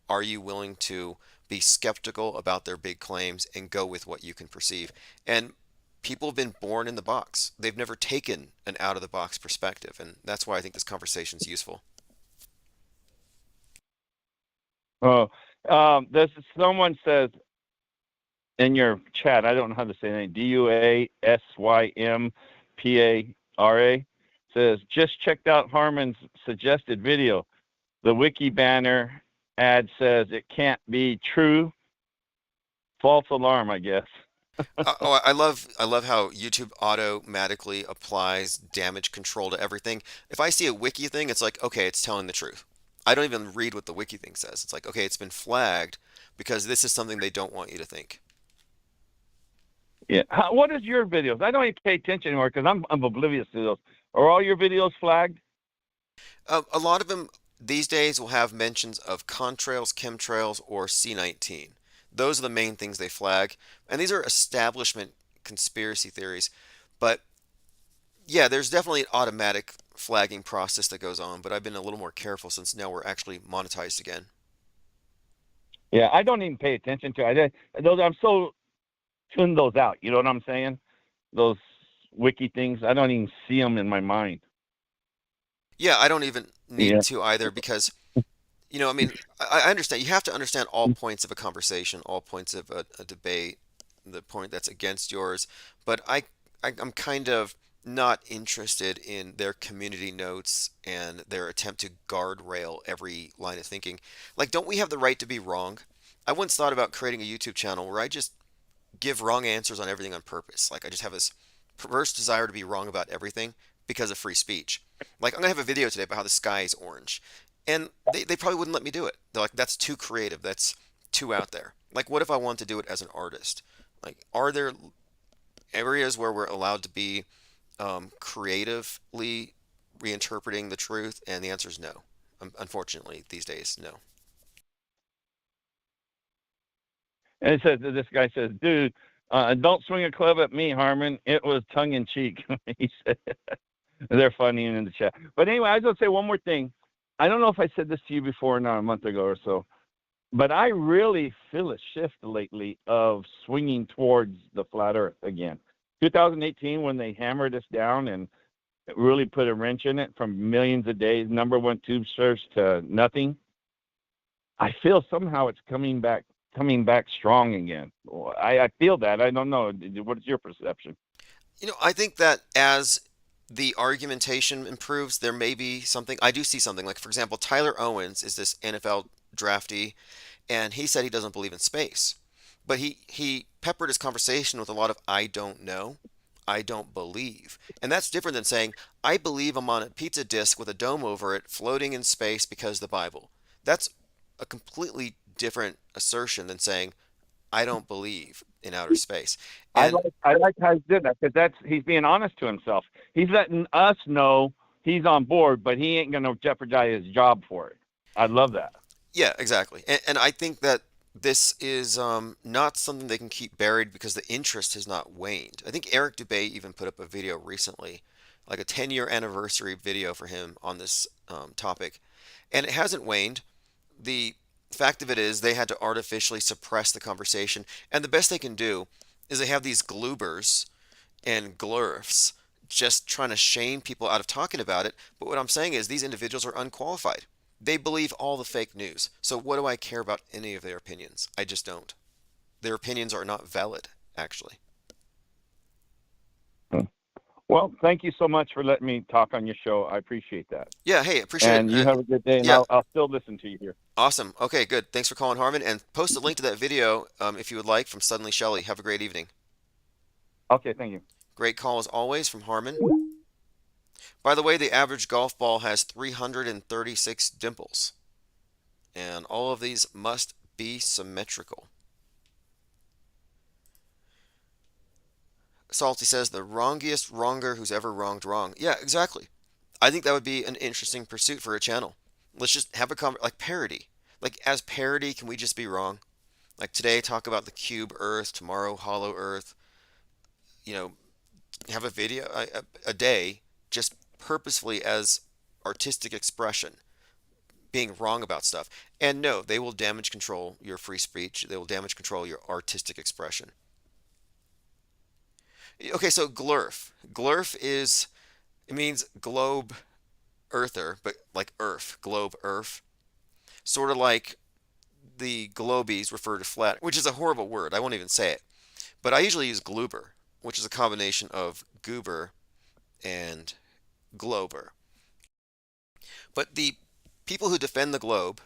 Are you willing to be skeptical about their big claims and go with what you can perceive. And people have been born in the box. They've never taken an out of the box perspective, and that's why I think this conversation is useful. Oh, this someone says in your chat. I don't know how to say the name. DUASYMPARA says just checked out Harmon's suggested video. The wiki banner ad says it can't be true. False alarm, I guess. I love how YouTube automatically applies damage control to everything. If I see a wiki thing, it's like, okay, it's telling the truth. I don't even read what the wiki thing says. It's like, okay, it's been flagged because this is something they don't want you to think. Yeah. What is your videos? I don't even pay attention anymore because I'm oblivious to those. Are all your videos flagged? A lot of them these days will have mentions of contrails, chemtrails, or C-19. Those are the main things they flag. And these are establishment conspiracy theories. But yeah, there's definitely an automatic flagging process that goes on, but I've been a little more careful since now we're actually monetized again. Yeah, I don't even pay attention to it. Those I'm so tuned those out. You know what I'm saying? Those wiki things. I don't even see them in my mind. Yeah, I don't even need Yeah. to either because, I mean, I understand. You have to understand all points of a conversation, all points of a debate, the point that's against yours. But I'm kind of not interested in their community notes and their attempt to guardrail every line of thinking. Like, don't we have the right to be wrong? I once thought about creating a YouTube channel where I just give wrong answers on everything on purpose. Like, I just have this perverse desire to be wrong about everything because of free speech. Like, I'm going to have a video today about how the sky is orange. And they probably wouldn't let me do it. They're like, that's too creative. That's too out there. Like, what if I want to do it as an artist? Like, are there areas where we're allowed to be creatively reinterpreting the truth? And the answer is no. Unfortunately, these days, no. And it says this guy says, "Dude, don't swing a club at me, Harmon. It was tongue in cheek." He said, "They're funny in the chat." But anyway, I was gonna say one more thing. I don't know if I said this to you before, now a month ago or so, but I really feel a shift lately of swinging towards the flat Earth again. 2018, when they hammered us down and really put a wrench in it from millions of days, number one tube search to nothing. I feel somehow it's coming back strong again. I feel that. I don't know. What's your perception? I think that as the argumentation improves, there may be something. I do see something. Like, for example, Tyler Owens is this NFL draftee, and he said he doesn't believe in space. But he peppered his conversation with a lot of "I don't know, I don't believe." And that's different than saying, "I believe I'm on a pizza disc with a dome over it floating in space because the Bible." That's a completely different assertion than saying, "I don't believe in outer space." And I like how he did that because he's being honest to himself. He's letting us know he's on board, but he ain't gonna jeopardize his job for it. I love that. yeah, exactly. And I think that this is not something they can keep buried because the interest has not waned. I think Eric Dubay even put up a video recently, like a 10-year anniversary video for him on this topic, and it hasn't waned. The fact of it is they had to artificially suppress the conversation, and the best they can do is they have these gloobers and glurfs just trying to shame people out of talking about it. But what I'm saying is these individuals are unqualified. They believe all the fake news. So what do I care about any of their opinions? I just don't. Their opinions are not valid, actually. Well, thank you so much for letting me talk on your show. I appreciate that. Yeah, hey, appreciate And it. you have a good day, and yeah. I'll still listen to you here. Awesome. Okay, good. Thanks for calling, Harmon. And post a link to that video if you would like from Suddenly Shelley. Have a great evening. Okay, thank you. Great call as always from Harmon. By the way, the average golf ball has 336 dimples. And all of these must be symmetrical. Salty says, the wrongiest wronger who's ever wronged wrong. Yeah, exactly. I think that would be an interesting pursuit for a channel. Let's just have a like parody. Like, as parody, can we just be wrong? Like, today talk about the cube Earth, tomorrow hollow Earth. Have a video a day just purposefully as artistic expression. being wrong about stuff. And no, they will damage control your free speech. They will damage control your artistic expression. Okay, so glurf. Glurf is, it means globe earther, but like earth, globe earth. Sort of like the globies refer to flat, which is a horrible word. I won't even say it. But I usually use gloober, which is a combination of goober and glober. But the people who defend the globe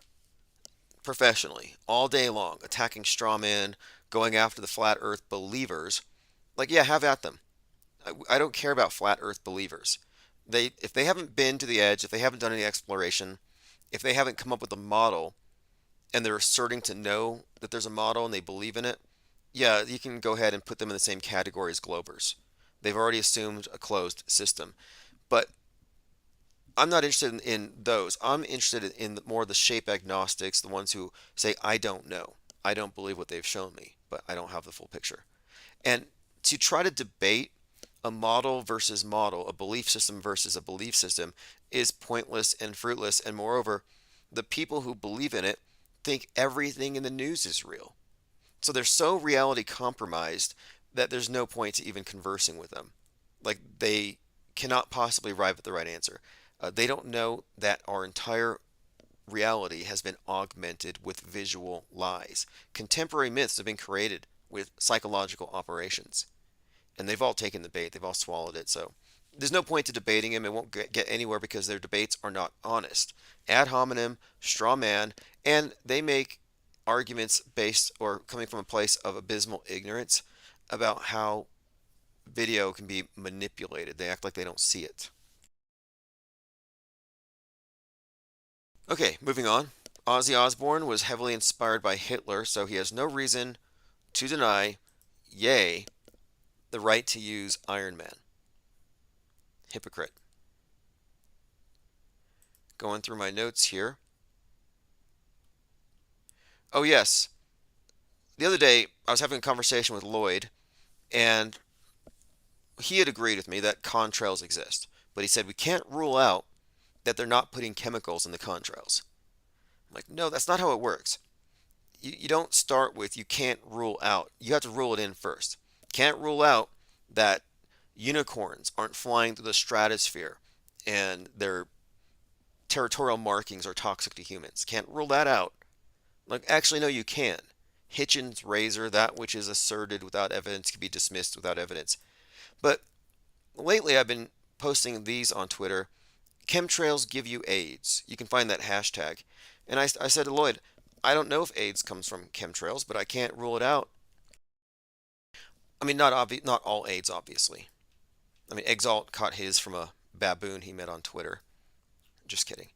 professionally all day long, attacking straw men, going after the flat earth believers, like, yeah, have at them. I don't care about flat earth believers. If they haven't been to the edge, if they haven't done any exploration, if they haven't come up with a model and they're asserting to know that there's a model and they believe in it, yeah, you can go ahead and put them in the same category as globers. They've already assumed a closed system. But I'm not interested in those. I'm interested in more the shape agnostics, the ones who say, I don't know. I don't believe what they've shown me, but I don't have the full picture. And to try to debate a model versus model, a belief system versus a belief system, is pointless and fruitless. And moreover, the people who believe in it think everything in the news is real. So they're so reality compromised that there's no point to even conversing with them. Like, they cannot possibly arrive at the right answer. They don't know that our entire reality has been augmented with visual lies. Contemporary myths have been created with psychological operations. And they've all taken the bait. They've all swallowed it. So there's no point to debating them. It won't get anywhere because their debates are not honest. Ad hominem, straw man, and they make arguments based or coming from a place of abysmal ignorance about how video can be manipulated. They act like they don't see it. Okay, moving on. Ozzy Osbourne was heavily inspired by Hitler, so he has no reason to deny, yay, the right to use Iron Man. Hypocrite. Going through my notes here. Oh, yes. The other day, I was having a conversation with Lloyd, and he had agreed with me that contrails exist. But he said we can't rule out that they're not putting chemicals in the contrails. I'm like, no, that's not how it works. You don't start with you can't rule out. You have to rule it in first. Can't rule out that unicorns aren't flying through the stratosphere and their territorial markings are toxic to humans. Can't rule that out. Like, actually, no, you can. Hitchens' razor, that which is asserted without evidence can be dismissed without evidence. But lately I've been posting these on Twitter. Chemtrails give you AIDS. You can find that hashtag. And I said to Lloyd, I don't know if AIDS comes from chemtrails, but I can't rule it out. I mean, not all AIDS, obviously. I mean, Exalt caught his from a baboon he met on Twitter. Just kidding.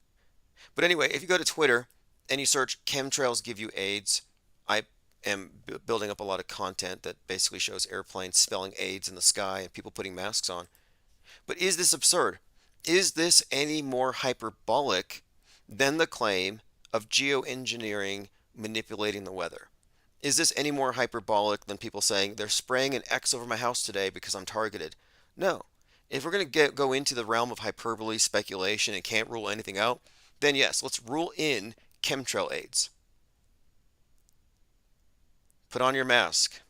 But anyway, if you go to Twitter and you search chemtrails give you AIDS, I am building up a lot of content that basically shows airplanes spelling AIDS in the sky and people putting masks on. But is this absurd? Is this any more hyperbolic than the claim of geoengineering manipulating the weather? Is this any more hyperbolic than people saying they're spraying an X over my house today because I'm targeted? No. If we're going to go into the realm of hyperbole, speculation, and can't rule anything out, then yes, let's rule in chemtrail AIDS. Put on your mask.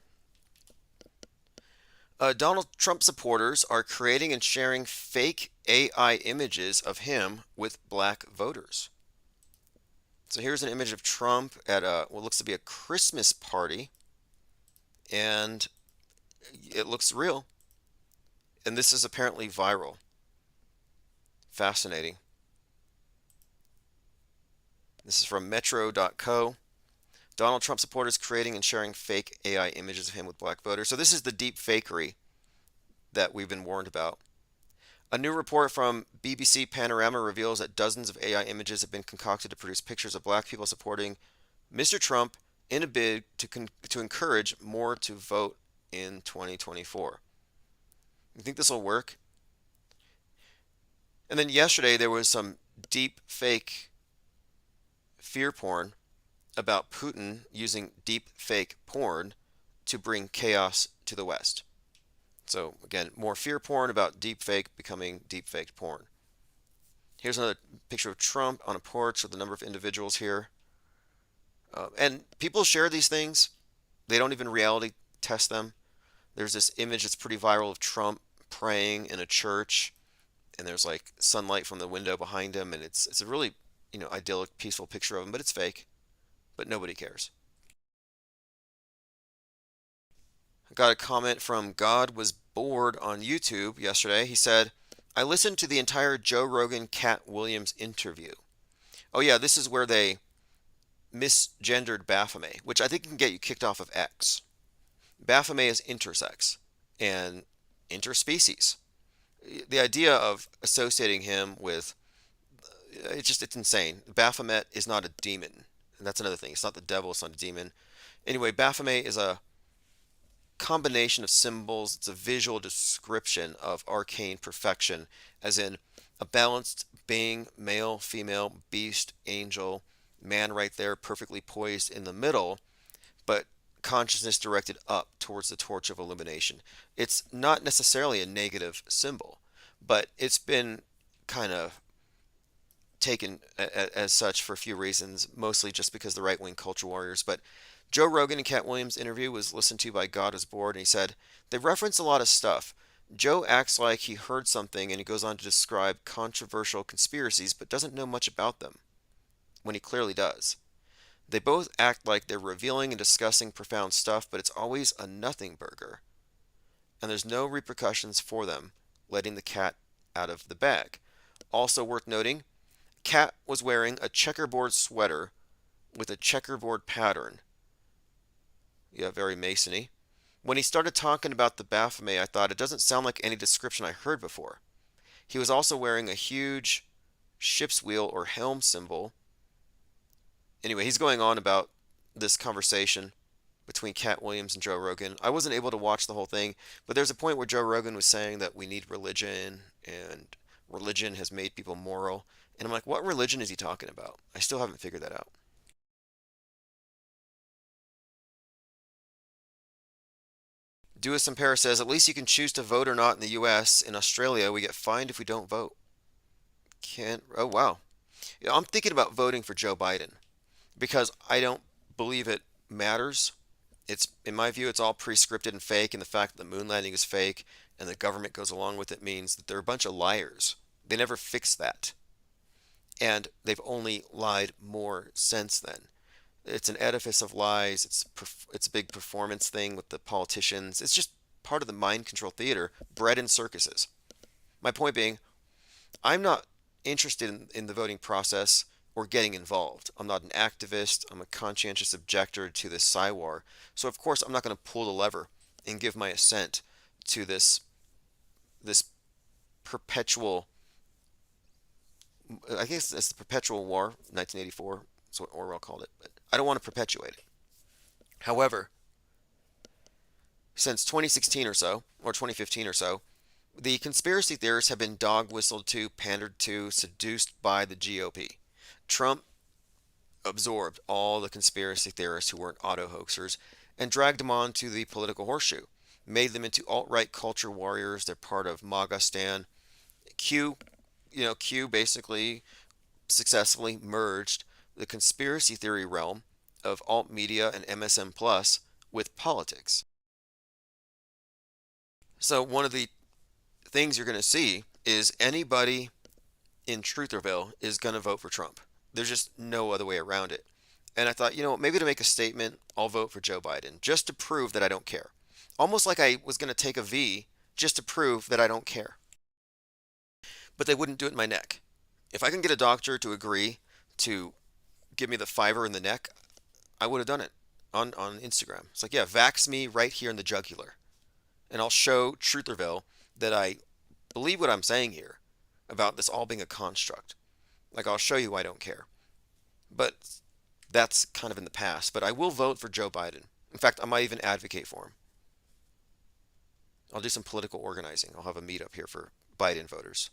Donald Trump supporters are creating and sharing fake AI images of him with black voters. So here's an image of Trump at what looks to be a Christmas party, and it looks real. And this is apparently viral. Fascinating. This is from Metro.co. Donald Trump supporters creating and sharing fake AI images of him with black voters. So this is the deep fakery that we've been warned about. A new report from BBC Panorama reveals that dozens of AI images have been concocted to produce pictures of black people supporting Mr. Trump in a bid to encourage more to vote in 2024. You think this will work? And then yesterday there was some deep fake fear porn about Putin using deep fake porn to bring chaos to the West. So again, more fear porn about deep fake becoming deep faked porn. Here's another picture of Trump on a porch with a number of individuals here. And people share these things. They don't even reality test them. There's this image that's pretty viral of Trump praying in a church, and there's like sunlight from the window behind him, and it's a really, idyllic, peaceful picture of him, but it's fake. But nobody cares. I got a comment from God Was Bored on YouTube yesterday. He said, I listened to the entire Joe Rogan Cat Williams interview. Oh yeah, this is where they misgendered Baphomet, which I think can get you kicked off of X. Baphomet is intersex and interspecies. The idea of associating him with it's insane. Baphomet is not a demon. And that's another thing. It's not the devil, it's not a demon. Anyway, Baphomet is a combination of symbols. It's a visual description of arcane perfection, as in a balanced being, male, female, beast, angel, man right there, perfectly poised in the middle, but consciousness directed up towards the torch of illumination. It's not necessarily a negative symbol, but it's been kind of taken as such for a few reasons, mostly just because the right-wing culture warriors. But Joe Rogan and Cat Williams' interview was listened to by God Was Bored, and he said, they reference a lot of stuff. Joe acts like he heard something, and he goes on to describe controversial conspiracies, but doesn't know much about them, when he clearly does. They both act like they're revealing and discussing profound stuff, but it's always a nothing burger. And there's no repercussions for them letting the cat out of the bag. Also worth noting, Cat was wearing a checkerboard sweater with a checkerboard pattern. Yeah, very Masony. When he started talking about the Baphomet, I thought it doesn't sound like any description I heard before. He was also wearing a huge ship's wheel or helm symbol. Anyway, he's going on about this conversation between Cat Williams and Joe Rogan. I wasn't able to watch the whole thing, but there's a point where Joe Rogan was saying that we need religion, and religion has made people moral. And I'm like, what religion is he talking about? I still haven't figured that out. Dewis Paris says, at least you can choose to vote or not in the US. In Australia, we get fined if we don't vote. Oh, wow. Yeah, I'm thinking about voting for Joe Biden because I don't believe it matters. In my view, it's all pre-scripted and fake, and the fact that the moon landing is fake and the government goes along with it means that they're a bunch of liars. They never fix that. And they've only lied more since then. It's an edifice of lies. It's a big performance thing with the politicians. It's just part of the mind control theater bred in circuses. My point being, I'm not interested in the voting process or getting involved. I'm not an activist. I'm a conscientious objector to this war. So of course I'm not going to pull the lever and give my assent to this perpetual, I guess it's the perpetual war, 1984. That's what Orwell called it. But I don't want to perpetuate it. However, since 2016 or so, or 2015 or so, the conspiracy theorists have been dog whistled to, pandered to, seduced by the GOP. Trump absorbed all the conspiracy theorists who weren't auto hoaxers and dragged them onto the political horseshoe, made them into alt-right culture warriors. They're part of MAGA Stan. Q basically successfully merged the conspiracy theory realm of alt media and MSM Plus with politics. So one of the things you're going to see is anybody in Trutherville is going to vote for Trump. There's just no other way around it. And I thought, maybe to make a statement, I'll vote for Joe Biden just to prove that I don't care. Almost like I was going to take a V just to prove that I don't care. But they wouldn't do it in my neck. If I can get a doctor to agree to give me the fiver in the neck, I would have done it on Instagram. It's like, yeah, vax me right here in the jugular. And I'll show Trutherville that I believe what I'm saying here about this all being a construct. Like, I'll show you I don't care. But that's kind of in the past. But I will vote for Joe Biden. In fact, I might even advocate for him. I'll do some political organizing. I'll have a meetup here for Biden voters.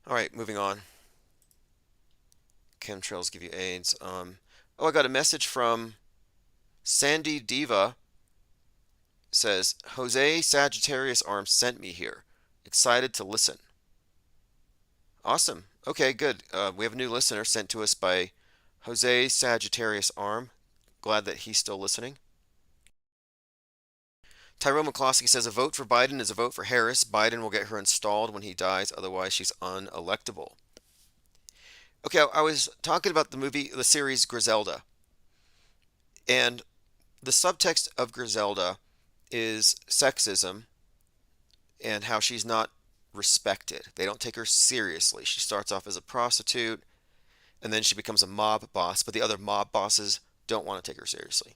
All right, moving on. Chemtrails give you AIDS. I got a message from Sandy Diva. Says, Jose Sagittarius Arms sent me here. Excited to listen. Awesome. Okay, good. We have a new listener sent to us by Jose Sagittarius Arm. Glad that he's still listening. Tyrone McCloskey says a vote for Biden is a vote for Harris. Biden will get her installed when he dies, otherwise she's unelectable. Okay, I was talking about the series Griselda, and the subtext of Griselda is sexism and how she's not respected. They don't take her seriously. She starts off as a prostitute, and then she becomes a mob boss, but the other mob bosses don't want to take her seriously.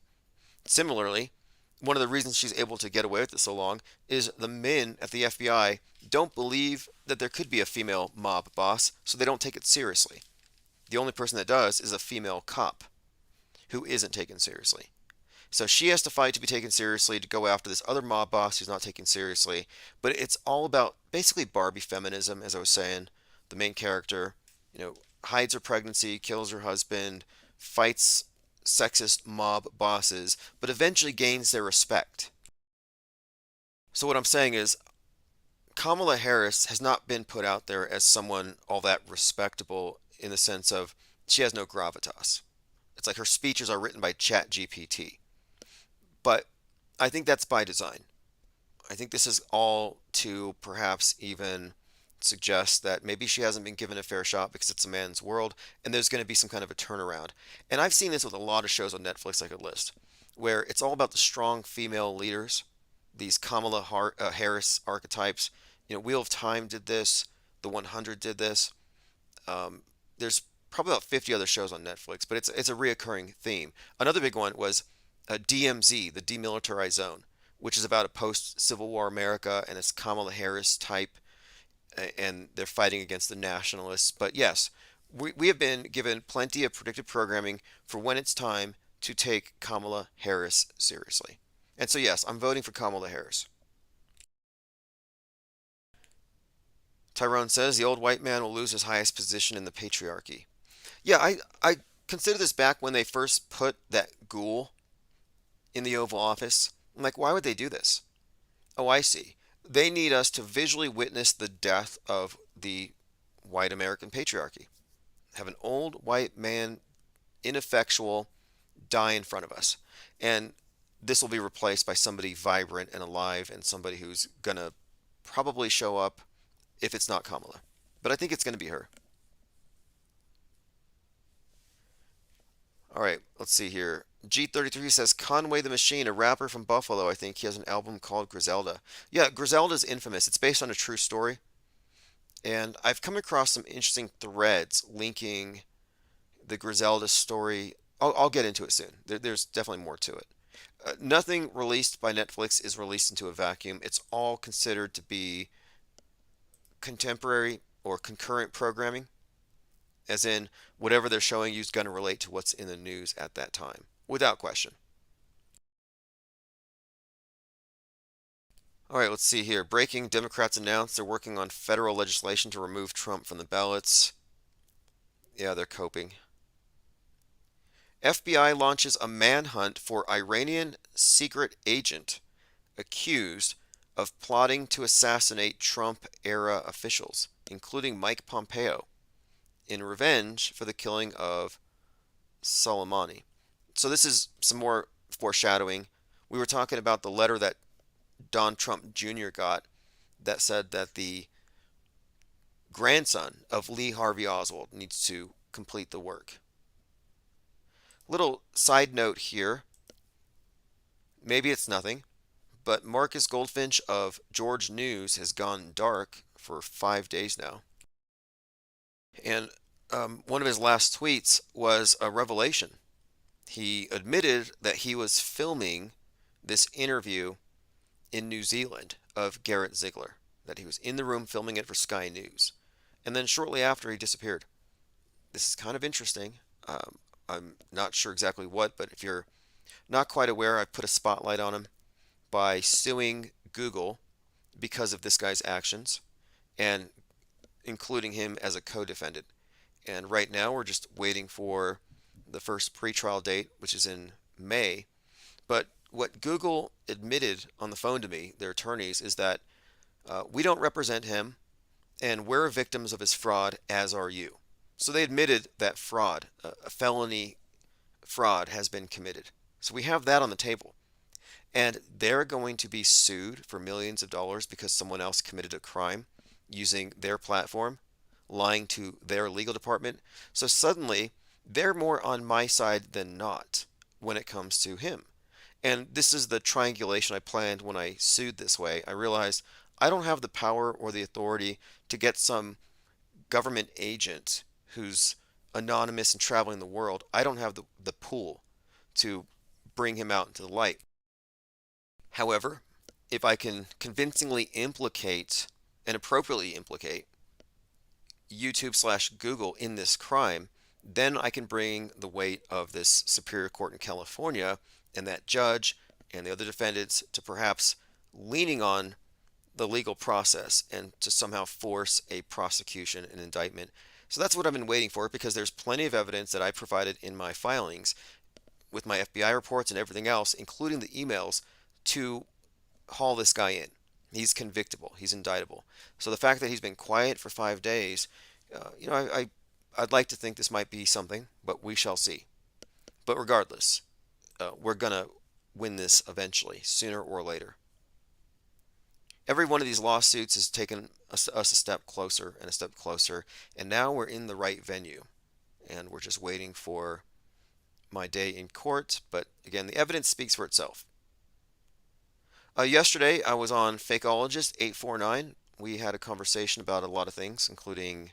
Similarly, one of the reasons she's able to get away with it so long is the men at the FBI don't believe that there could be a female mob boss, so they don't take it seriously. The only person that does is a female cop who isn't taken seriously. So she has to fight to be taken seriously to go after this other mob boss who's not taken seriously. But it's all about basically Barbie feminism, as I was saying. The main character, hides her pregnancy, kills her husband, fights sexist mob bosses, but eventually gains their respect. So what I'm saying is Kamala Harris has not been put out there as someone all that respectable in the sense of she has no gravitas. It's like her speeches are written by ChatGPT. But I think that's by design. I think this is all to perhaps even suggest that maybe she hasn't been given a fair shot because it's a man's world and there's going to be some kind of a turnaround. And I've seen this with a lot of shows on Netflix I could list, where it's all about the strong female leaders, these Kamala Harris archetypes. Wheel of Time did this, The 100 did this. There's probably about 50 other shows on Netflix, but it's a reoccurring theme. Another big one was DMZ, the Demilitarized Zone, which is about a post-Civil War America, and it's Kamala Harris type, and they're fighting against the nationalists. But yes, we have been given plenty of predictive programming for when it's time to take Kamala Harris seriously. And so yes, I'm voting for Kamala Harris. Tyrone says the old white man will lose his highest position in the patriarchy. Yeah, I consider this back when they first put that ghoul in the Oval Office. I'm like, why would they do this? Oh, I see. They need us to visually witness the death of the white American patriarchy. Have an old white man, ineffectual, die in front of us. And this will be replaced by somebody vibrant and alive and somebody who's going to probably show up if it's not Kamala. But I think it's going to be her. All right, let's see here. G33 says Conway the Machine, a rapper from Buffalo, I think he has an album called Griselda. Yeah, Griselda's infamous. It's based on a true story. And I've come across some interesting threads linking the Griselda story. I'll get into it soon. There's definitely more to it. Nothing released by Netflix is released into a vacuum. It's all considered to be contemporary or concurrent programming, as in whatever they're showing you is going to relate to what's in the news at that time, without question. All right, let's see here. Breaking: Democrats announced they're working on federal legislation to remove Trump from the ballots. Yeah, they're coping. FBI launches a manhunt for Iranian secret agent accused of plotting to assassinate Trump-era officials, including Mike Pompeo, in revenge for the killing of Soleimani. So this is some more foreshadowing. We were talking about the letter that Don Trump Jr. got that said that the grandson of Lee Harvey Oswald needs to complete the work. Little side note here. Maybe it's nothing, but Marcus Goldfinch of George News has gone dark for 5 days now. And one of his last tweets was a revelation. He admitted that he was filming this interview in New Zealand of Garrett Ziegler, that he was in the room filming it for Sky News. And then shortly after, he disappeared. This is kind of interesting. I'm not sure exactly what, but if you're not quite aware, I've put a spotlight on him by suing Google because of this guy's actions and including him as a co-defendant. And right now we're just waiting for the first pretrial date, which is in May. But what Google admitted on the phone to me, their attorneys, is that we don't represent him. and we're victims of his fraud, as are you. So they admitted that fraud, a felony fraud, has been committed. So we have that on the table. And they're going to be sued for millions of dollars because someone else committed a crime using their platform, lying to their legal department. So suddenly, they're more on my side than not when it comes to him. And this is the triangulation I planned when I sued this way. I realized I don't have the power or the authority to get some government agent who's anonymous and traveling the world. I don't have the pool to bring him out into the light. However, if I can convincingly implicate and appropriately implicate YouTube/Google in this crime, then I can bring the weight of this Superior Court in California and that judge and the other defendants to perhaps leaning on the legal process and to somehow force a prosecution and indictment. So that's what I've been waiting for, because there's plenty of evidence that I provided in my filings with my FBI reports and everything else, including the emails, to haul this guy in. He's convictable. He's indictable. So the fact that he's been quiet for 5 days, I'd like to think this might be something, but we shall see. But regardless, we're going to win this eventually, sooner or later. Every one of these lawsuits has taken us a step closer and a step closer, and now we're in the right venue, and we're just waiting for my day in court. But again, the evidence speaks for itself. Yesterday, I was on Fakeologist 849. We had a conversation about a lot of things, including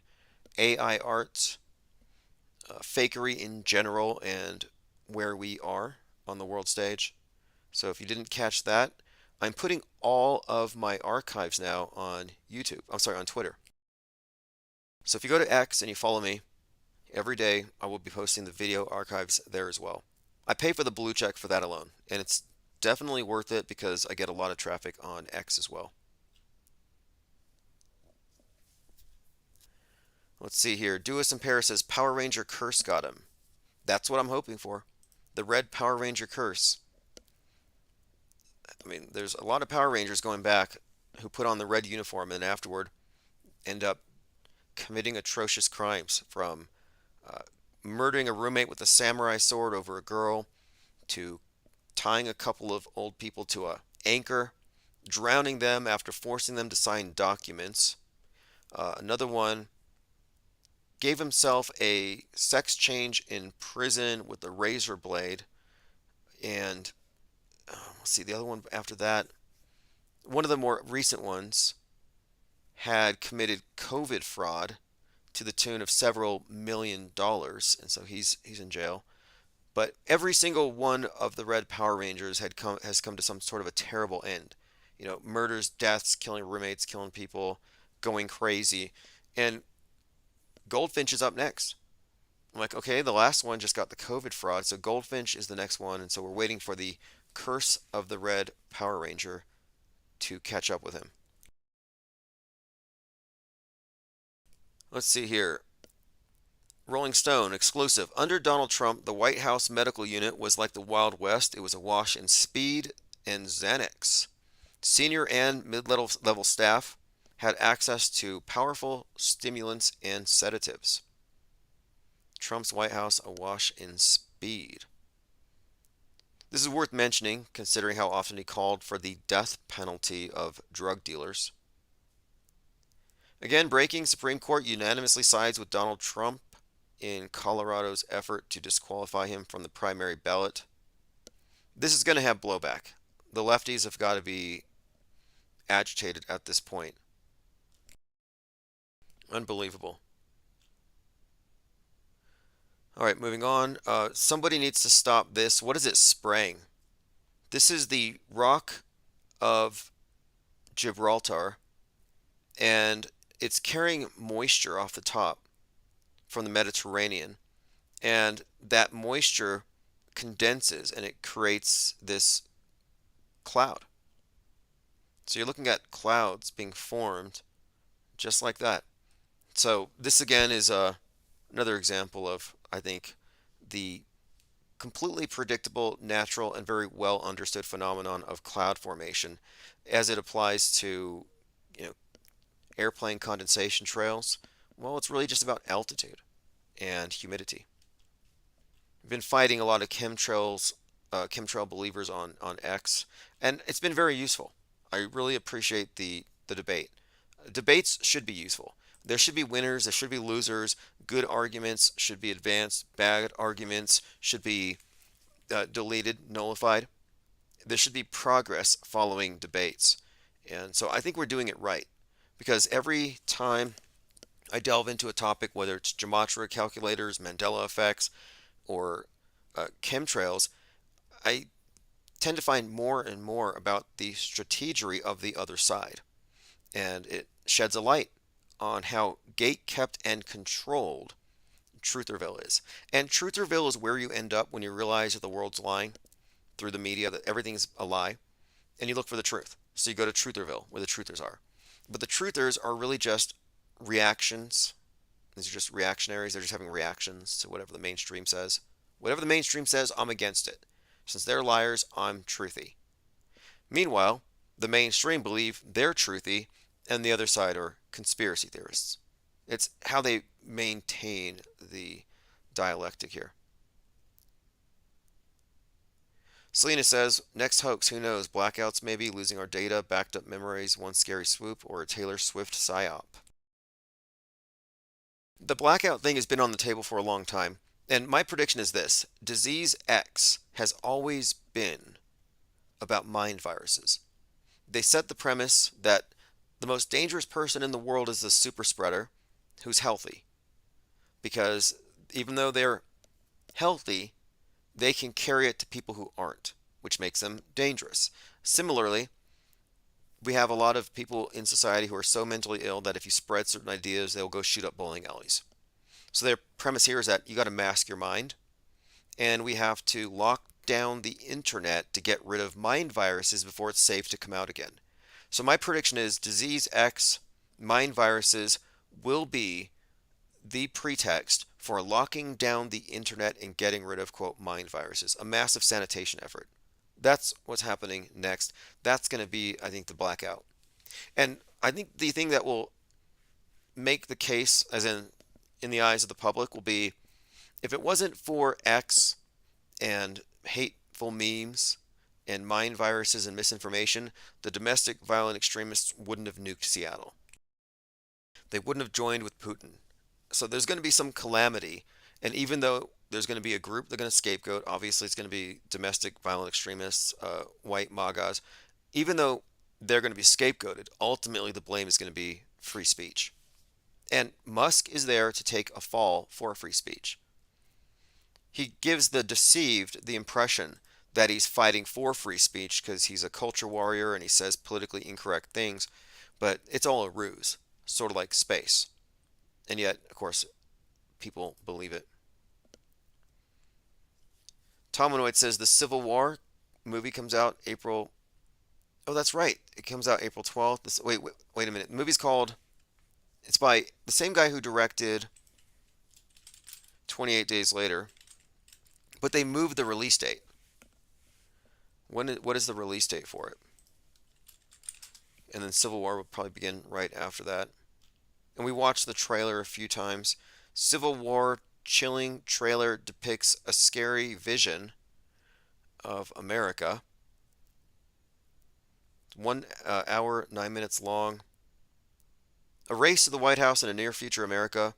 AI art, fakery in general, and where we are on the world stage. So if you didn't catch that, I'm putting all of my archives now on YouTube. I'm sorry, on Twitter. So if you go to X and you follow me, every day I will be posting the video archives there as well. I pay for the blue check for that alone, and it's definitely worth it because I get a lot of traffic on X as well. Let's see here. Duis in Paris says Power Ranger curse got him. That's what I'm hoping for. The red Power Ranger curse. I mean, there's a lot of Power Rangers going back who put on the red uniform and afterward end up committing atrocious crimes, from murdering a roommate with a samurai sword over a girl, to tying a couple of old people to a anchor, drowning them after forcing them to sign documents. Another one gave himself a sex change in prison with a razor blade. And let's see, the other one after that, one of the more recent ones had committed COVID fraud to the tune of several $1,000,000, and so he's in jail. But every single one of the Red Power Rangers has come to some sort of a terrible end. You know, murders, deaths, killing roommates, killing people, going crazy. And Goldfinch is up next. I'm like, okay, the last one just got the COVID fraud, so Goldfinch is the next one, and so we're waiting for the curse of the Red Power Ranger to catch up with him. Let's see here. Rolling Stone exclusive. Under Donald Trump, the White House medical unit was like the Wild West. It was awash in speed and Xanax. Senior and mid-level staff had access to powerful stimulants and sedatives. Trump's White House awash in speed. This is worth mentioning, considering how often he called for the death penalty of drug dealers. Again, breaking, Supreme Court unanimously sides with Donald Trump in Colorado's effort to disqualify him from the primary ballot. This is going to have blowback. The lefties have got to be agitated at this point. Unbelievable. All right, moving on. Somebody needs to stop this. What is it spraying? This is the Rock of Gibraltar, and it's carrying moisture off the top from the Mediterranean, and that moisture condenses and it creates this cloud. So you're looking at clouds being formed just like that. So this again is another example of, I think, the completely predictable, natural, and very well understood phenomenon of cloud formation as it applies to, airplane condensation trails, well, it's really just about altitude and humidity. We've been fighting a lot of chemtrail believers on X, and it's been very useful. I really appreciate the debate. Debates should be useful. There should be winners, there should be losers. Good arguments should be advanced. Bad arguments should be deleted, nullified. There should be progress following debates. And so I think we're doing it right, because every time I delve into a topic, whether it's gematria calculators, Mandela effects, or chemtrails, I tend to find more and more about the strategery of the other side. And it sheds a light on how gate-kept and controlled Trutherville is. And Trutherville is where you end up when you realize that the world's lying through the media, that everything's a lie, and you look for the truth. So you go to Trutherville, where the truthers are. But the truthers are really just reactions. These are just reactionaries. They're just having reactions to whatever the mainstream says. Whatever the mainstream says, I'm against it. Since they're liars, I'm truthy. Meanwhile, the mainstream believe they're truthy, and the other side are conspiracy theorists. It's how they maintain the dialectic here. Selena says, next hoax, who knows? Blackouts maybe, losing our data, backed up memories, one scary swoop, or a Taylor Swift psyop. The blackout thing has been on the table for a long time, and my prediction is this. Disease X has always been about mind viruses. They set the premise that the most dangerous person in the world is the super spreader who's healthy, because even though they're healthy, they can carry it to people who aren't, which makes them dangerous. Similarly, we have a lot of people in society who are so mentally ill that if you spread certain ideas, they'll go shoot up bowling alleys. So their premise here is that you got to mask your mind, and we have to lock down the internet to get rid of mind viruses before it's safe to come out again. So my prediction is Disease X, mind viruses, will be the pretext for locking down the internet and getting rid of, quote, mind viruses. A massive sanitation effort. That's what's happening next. That's going to be, I think, the blackout. And I think the thing that will make the case, as in the eyes of the public, will be, if it wasn't for X and hateful memes and mind viruses and misinformation, the domestic violent extremists wouldn't have nuked Seattle. They wouldn't have joined with Putin. So there's going to be some calamity, and even though there's going to be a group they're going to scapegoat, obviously it's going to be domestic violent extremists, white MAGAs, even though they're going to be scapegoated, ultimately the blame is going to be free speech. And Musk is there to take a fall for free speech. He gives the deceived the impression that he's fighting for free speech because he's a culture warrior and he says politically incorrect things, but it's all a ruse, sort of like space. And yet, of course, people believe it. Tomanoid says the Civil War movie comes out April. Oh, that's right. It comes out April 12th. Wait a minute. The movie's called. It's by the same guy who directed 28 Days Later, but they moved the release date. What is the release date for it? And then Civil War will probably begin right after that. And we watched the trailer a few times. Civil War chilling trailer depicts a scary vision of America. 1 hour, 9 minutes long. A race to the White House in a near future America,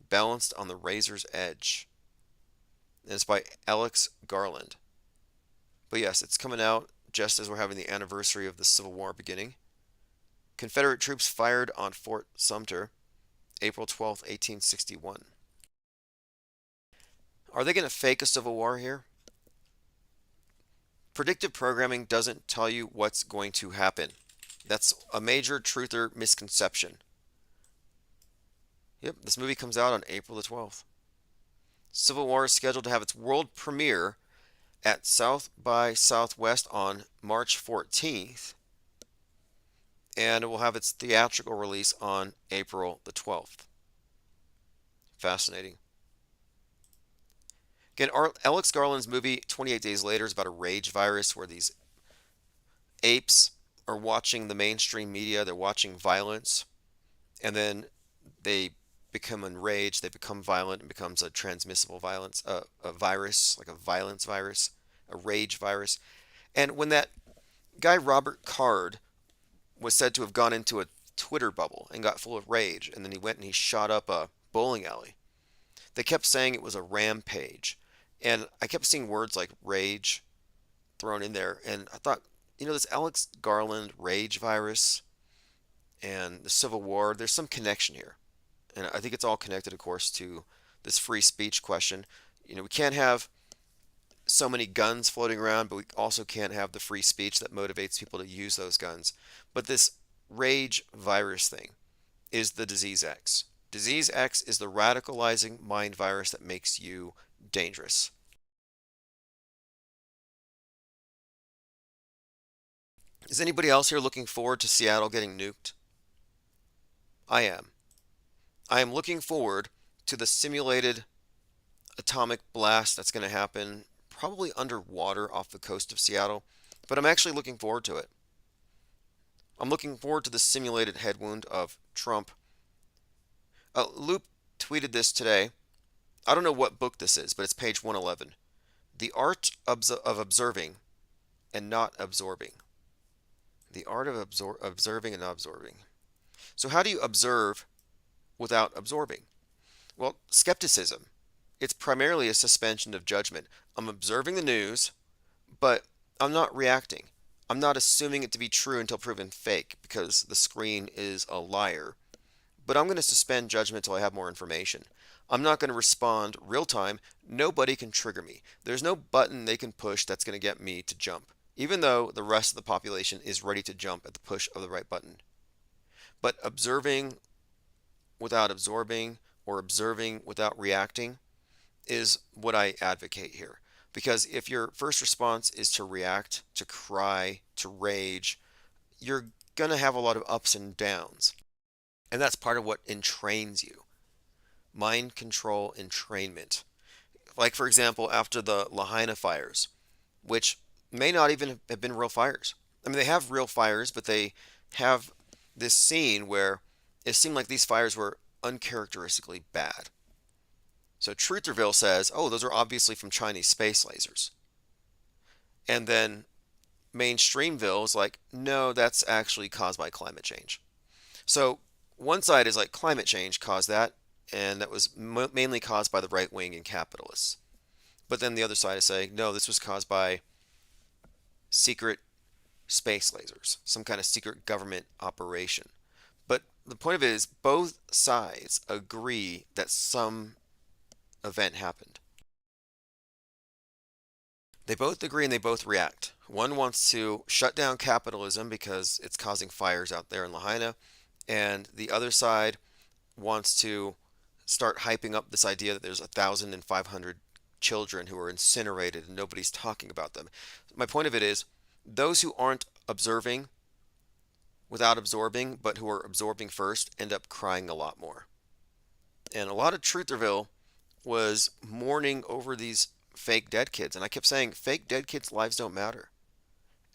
balanced on the razor's edge. And it's by Alex Garland. But yes, it's coming out just as we're having the anniversary of the Civil War beginning. Confederate troops fired on Fort Sumter, April 12, 1861. Are they going to fake a civil war here? Predictive programming doesn't tell you what's going to happen. That's a major truther misconception. Yep, this movie comes out on April the 12th. Civil War is scheduled to have its world premiere at South by Southwest on March 14th. And it will have its theatrical release on April the 12th. Fascinating. Again, Alex Garland's movie 28 Days Later is about a rage virus where these apes are watching the mainstream media. They're watching violence. and then they become enraged, they become violent, and becomes a transmissible violence, a virus, like a violence virus, a rage virus. And when that guy Robert Card was said to have gone into a Twitter bubble and got full of rage, and then he went and he shot up a bowling alley, they kept saying it was a rampage. And I kept seeing words like rage thrown in there, and I thought, this Alex Garland rage virus and the Civil War, there's some connection here. And I think it's all connected, of course, to this free speech question. We can't have so many guns floating around, but we also can't have the free speech that motivates people to use those guns. But this rage virus thing is the disease X. Disease X is the radicalizing mind virus that makes you dangerous. Is anybody else here looking forward to Seattle getting nuked? I am. I am looking forward to the simulated atomic blast that's going to happen probably underwater off the coast of Seattle, but I'm actually looking forward to it. I'm looking forward to the simulated head wound of Trump. Loop tweeted this today. I don't know what book this is, but it's page 111. The Art of Observing and Not Absorbing. The Art of Observing and Not Absorbing. So how do you observe without absorbing? Well, skepticism. It's primarily a suspension of judgment. I'm observing the news, but I'm not reacting. I'm not assuming it to be true until proven fake because the screen is a liar. But I'm going to suspend judgment until I have more information. I'm not going to respond real time. Nobody can trigger me. There's no button they can push that's going to get me to jump, even though the rest of the population is ready to jump at the push of the right button. But observing without absorbing or observing without reacting is what I advocate here. Because if your first response is to react, to cry, to rage, you're going to have a lot of ups and downs. And that's part of what entrains you. Mind control entrainment. Like, for example, after the Lahaina fires, which may not even have been real fires. I mean, they have real fires, but they have this scene where it seemed like these fires were uncharacteristically bad. So Trutherville says, oh, those are obviously from Chinese space lasers. And then Mainstreamville is like, no, that's actually caused by climate change. So one side is like climate change caused that, and that was mainly caused by the right wing and capitalists. But then the other side is saying, no, this was caused by secret space lasers, some kind of secret government operation. But the point of it is both sides agree that some event happened. They both agree and they both react. One wants to shut down capitalism because it's causing fires out there in Lahaina, and the other side wants to start hyping up this idea that there's 1,500 children who are incinerated and nobody's talking about them. My point of it is those who aren't observing without absorbing, but who are absorbing first, end up crying a lot more. And a lot of Trutherville was mourning over these fake dead kids. And I kept saying, fake dead kids' lives don't matter.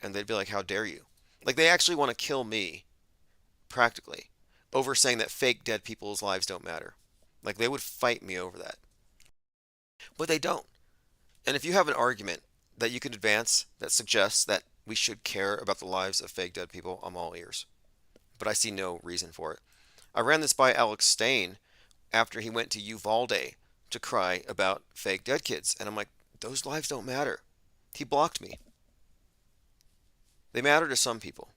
And they'd be like, how dare you? Like, they actually want to kill me, practically, over saying that fake dead people's lives don't matter. Like, they would fight me over that. But they don't. And if you have an argument that you can advance that suggests that we should care about the lives of fake dead people, I'm all ears. But I see no reason for it. I ran this by Alex Stein after he went to Uvalde to cry about fake dead kids. And I'm like, those lives don't matter. He blocked me. They matter to some people.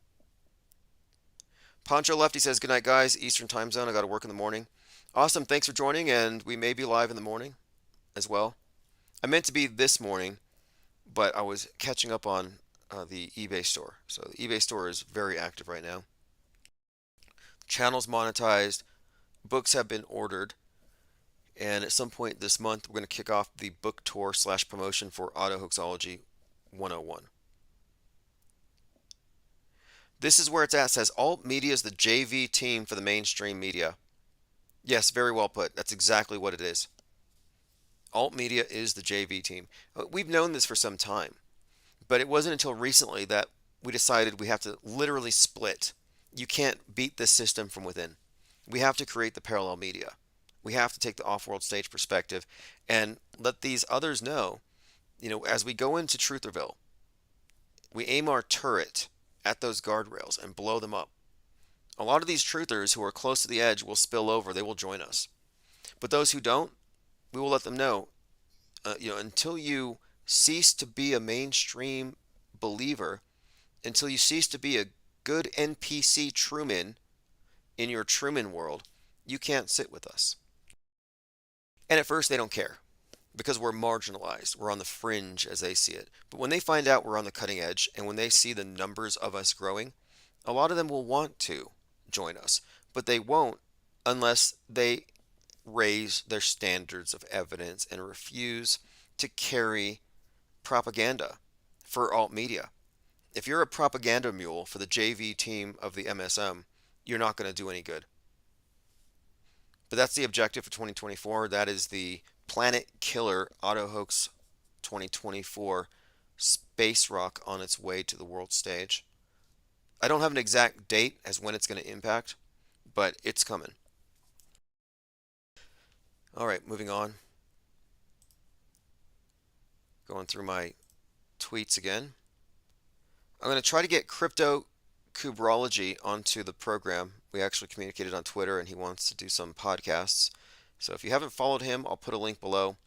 Poncho Lefty says, good night, guys. Eastern time zone. I got to work in the morning. Awesome. Thanks for joining. And we may be live in the morning as well. I meant to be this morning, but I was catching up on the eBay store. So the eBay store is very active right now. Channel's monetized. Books have been ordered. And at some point this month, we're going to kick off the book tour / promotion for Autohoaxology 101. This is where it's at. It says alt media is the JV team for the mainstream media. Yes, very well put. That's exactly what it is. Alt media is the JV team. We've known this for some time, but it wasn't until recently that we decided we have to literally split. You can't beat this system from within. We have to create the parallel media. We have to take the off-world stage perspective and let these others know, as we go into Trutherville, we aim our turret at those guardrails and blow them up. A lot of these truthers who are close to the edge will spill over. They will join us. But those who don't, we will let them know, until you cease to be a mainstream believer, until you cease to be a good NPC Truman in your Truman world, you can't sit with us. And at first they don't care because we're marginalized. We're on the fringe as they see it. But when they find out we're on the cutting edge and when they see the numbers of us growing, a lot of them will want to join us. But they won't unless they raise their standards of evidence and refuse to carry propaganda for alt media. If you're a propaganda mule for the JV team of the MSM, you're not going to do any good. But that's the objective for 2024. That is the Planet Killer Auto Hoax 2024 space rock on its way to the world stage. I don't have an exact date as when it's going to impact, but it's coming. All right, moving on. Going through my tweets again. I'm going to try to get Crypto Kubrology onto the program. We actually communicated on Twitter and he wants to do some podcasts. So if you haven't followed him, I'll put a link below.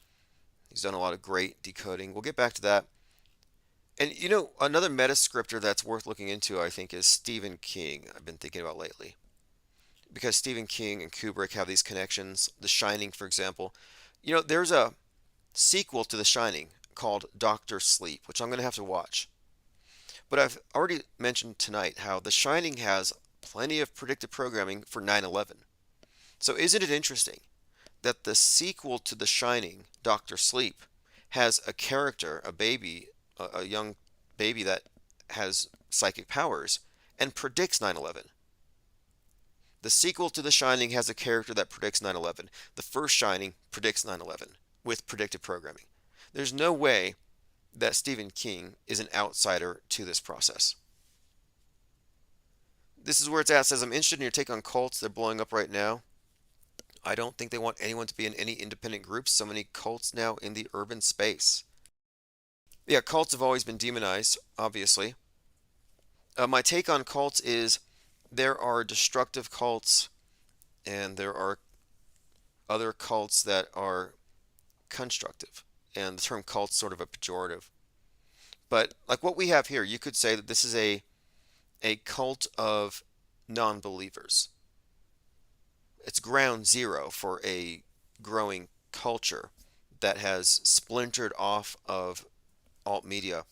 He's done a lot of great decoding. We'll get back to that. And another meta-scripter that's worth looking into, I think, is Stephen King. I've been thinking about lately. Because Stephen King and Kubrick have these connections. The Shining, for example. There's a sequel to The Shining called Doctor Sleep, which I'm going to have to watch. But I've already mentioned tonight how The Shining has plenty of predictive programming for 9/11. So isn't it interesting that the sequel to The Shining, Doctor Sleep, has a character, a baby, a young baby that has psychic powers and predicts 9/11? The sequel to The Shining has a character that predicts 9/11. The first Shining predicts 9/11 with predictive programming. There's no way that Stephen King is an outsider to this process. This is where it's at. It says, I'm interested in your take on cults. They're blowing up right now. I don't think they want anyone to be in any independent groups. So many cults now in the urban space. Yeah, cults have always been demonized, obviously. My take on cults is there are destructive cults and there are other cults that are constructive. And the term cult's sort of a pejorative. But like what we have here, you could say that this is a cult of non-believers. It's ground zero for a growing culture that has splintered off of alt media.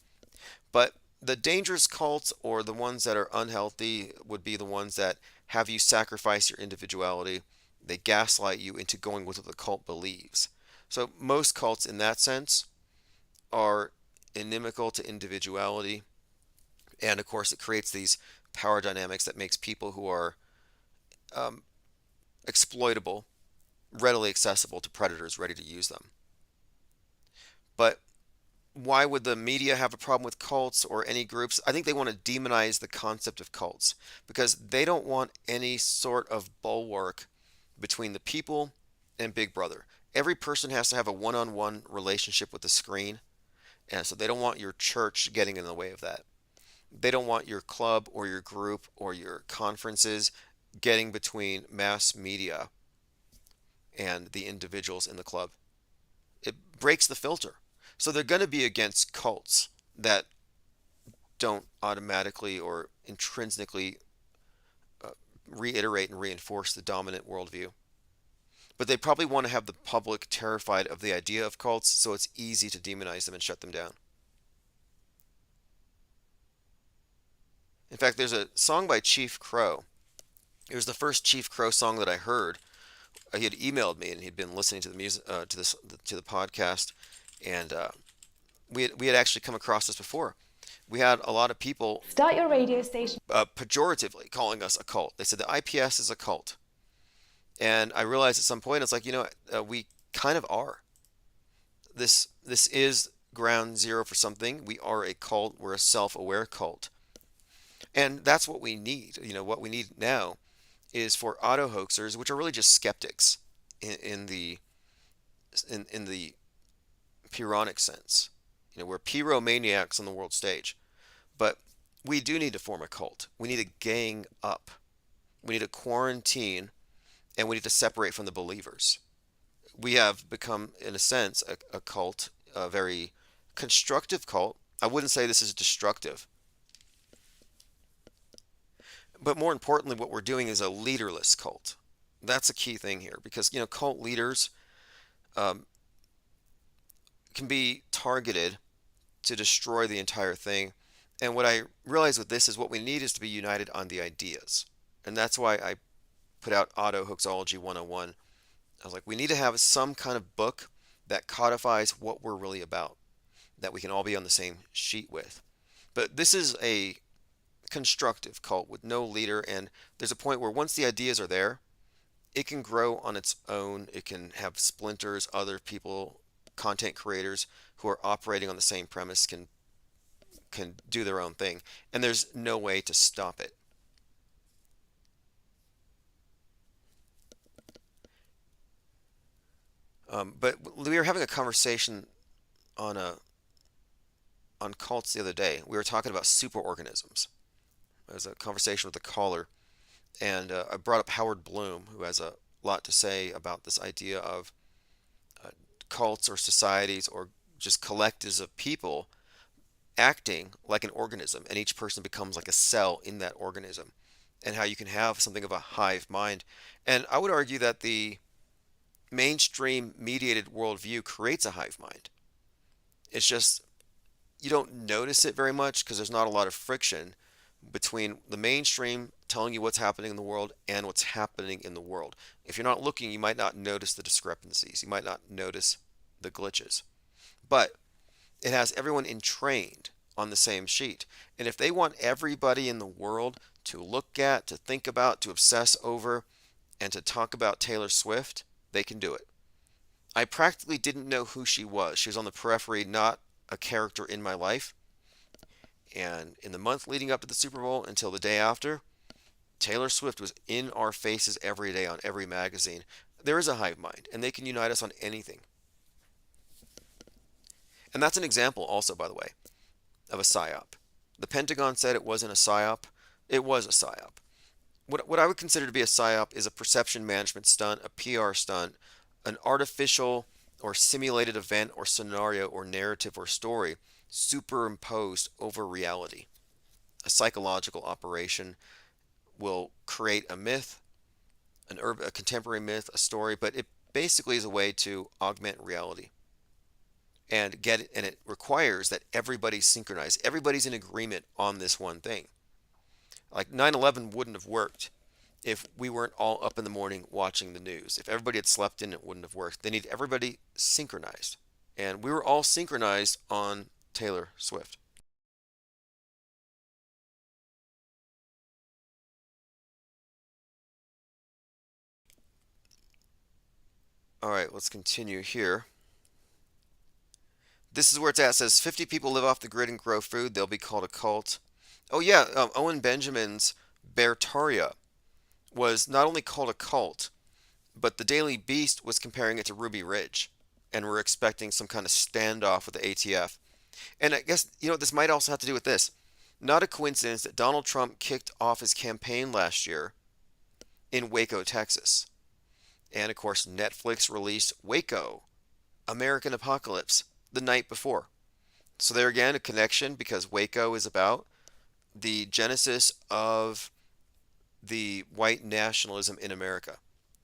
But the dangerous cults, or the ones that are unhealthy, would be the ones that have you sacrifice your individuality. They gaslight you into going with what the cult believes. So most cults in that sense are inimical to individuality. And of course it creates these power dynamics that makes people who are exploitable readily accessible to predators ready to use them. But why would the media have a problem with cults or any groups? I think they want to demonize the concept of cults because they don't want any sort of bulwark between the people and Big Brother. Every person has to have a one-on-one relationship with the screen, and so they don't want your church getting in the way of that. They don't want your club or your group or your conferences getting between mass media and the individuals in the club. It breaks the filter. So they're going to be against cults that don't automatically or intrinsically reiterate and reinforce the dominant worldview. But they probably want to have the public terrified of the idea of cults, so it's easy to demonize them and shut them down. In fact, there's a song by Chief Crow. It was the first Chief Crow song that I heard. He had emailed me and he'd been listening to the music, to the podcast, and we had actually come across this before. We had a lot of people Start your radio station. Pejoratively calling us a cult. They said the IPS is a cult. And I realized at some point, it's like, we kind of are. This is ground zero for something. We are a cult. We're a self-aware cult. And that's what we need. What we need now is for auto hoaxers, which are really just skeptics in the in the Pyrrhonic sense. You know, we're pyromaniacs on the world stage. But we do need to form a cult. We need to gang up. We need to quarantine, and we need to separate from the believers. We have become, in a sense, a cult, a very constructive cult. I wouldn't say this is destructive. But more importantly, what we're doing is a leaderless cult. That's a key thing here because, you know, cult leaders um, can be targeted to destroy the entire thing. And what I realize with this is what we need is to be united on the ideas. And that's why I put out Auto Hoaxology 101. I was like, we need to have some kind of book that codifies what we're really about, that we can all be on the same sheet with. But this is a constructive cult with no leader, and there's a point where once the ideas are there, it can grow on its own. It can have splinters, other people, content creators who are operating on the same premise can do their own thing, and there's no way to stop it. But we were having a conversation on cults the other day. We were talking about superorganisms. It was a conversation with a caller, and I brought up Howard Bloom, who has a lot to say about this idea of cults or societies or just collectives of people acting like an organism, and each person becomes like a cell in that organism, and how you can have something of a hive mind. And I would argue that the mainstream mediated worldview creates a hive mind. It's just you don't notice it very much because there's not a lot of friction between the mainstream telling you what's happening in the world and what's happening in the world. If you're not looking, you might not notice the discrepancies. You might not notice the glitches. But it has everyone entrained on the same sheet. And if they want everybody in the world to look at, to think about, to obsess over, and to talk about Taylor Swift, they can do it. I practically didn't know who she was. She was on the periphery, not a character in my life. And in the month leading up to the Super Bowl until the day after, Taylor Swift was in our faces every day on every magazine. There is a hive mind, and they can unite us on anything. And that's an example also, by the way, of a psyop. The Pentagon said it wasn't a psyop. It was a psyop. What I would consider to be a psyop is a perception management stunt, a PR stunt, an artificial or simulated event or scenario or narrative or story superimposed over reality. A psychological operation will create a myth, a contemporary myth, a story, but it basically is a way to augment reality. And it requires that everybody's synchronized. Everybody's in agreement on this one thing. Like 9/11 wouldn't have worked if we weren't all up in the morning watching the news. If everybody had slept in, it wouldn't have worked. They need everybody synchronized. And we were all synchronized on Taylor Swift. All right, let's continue here. This is where it's at. It says 50 people live off the grid and grow food. They'll be called a cult. Oh yeah, Owen Benjamin's Beartaria was not only called a cult, but the Daily Beast was comparing it to Ruby Ridge, and we're expecting some kind of standoff with the ATF. And I guess, you know, this might also have to do with this. Not a coincidence that Donald Trump kicked off his campaign last year in Waco, Texas. And of course, Netflix released Waco, American Apocalypse, the night before. So there again, a connection because Waco is about the genesis of the white nationalism in America.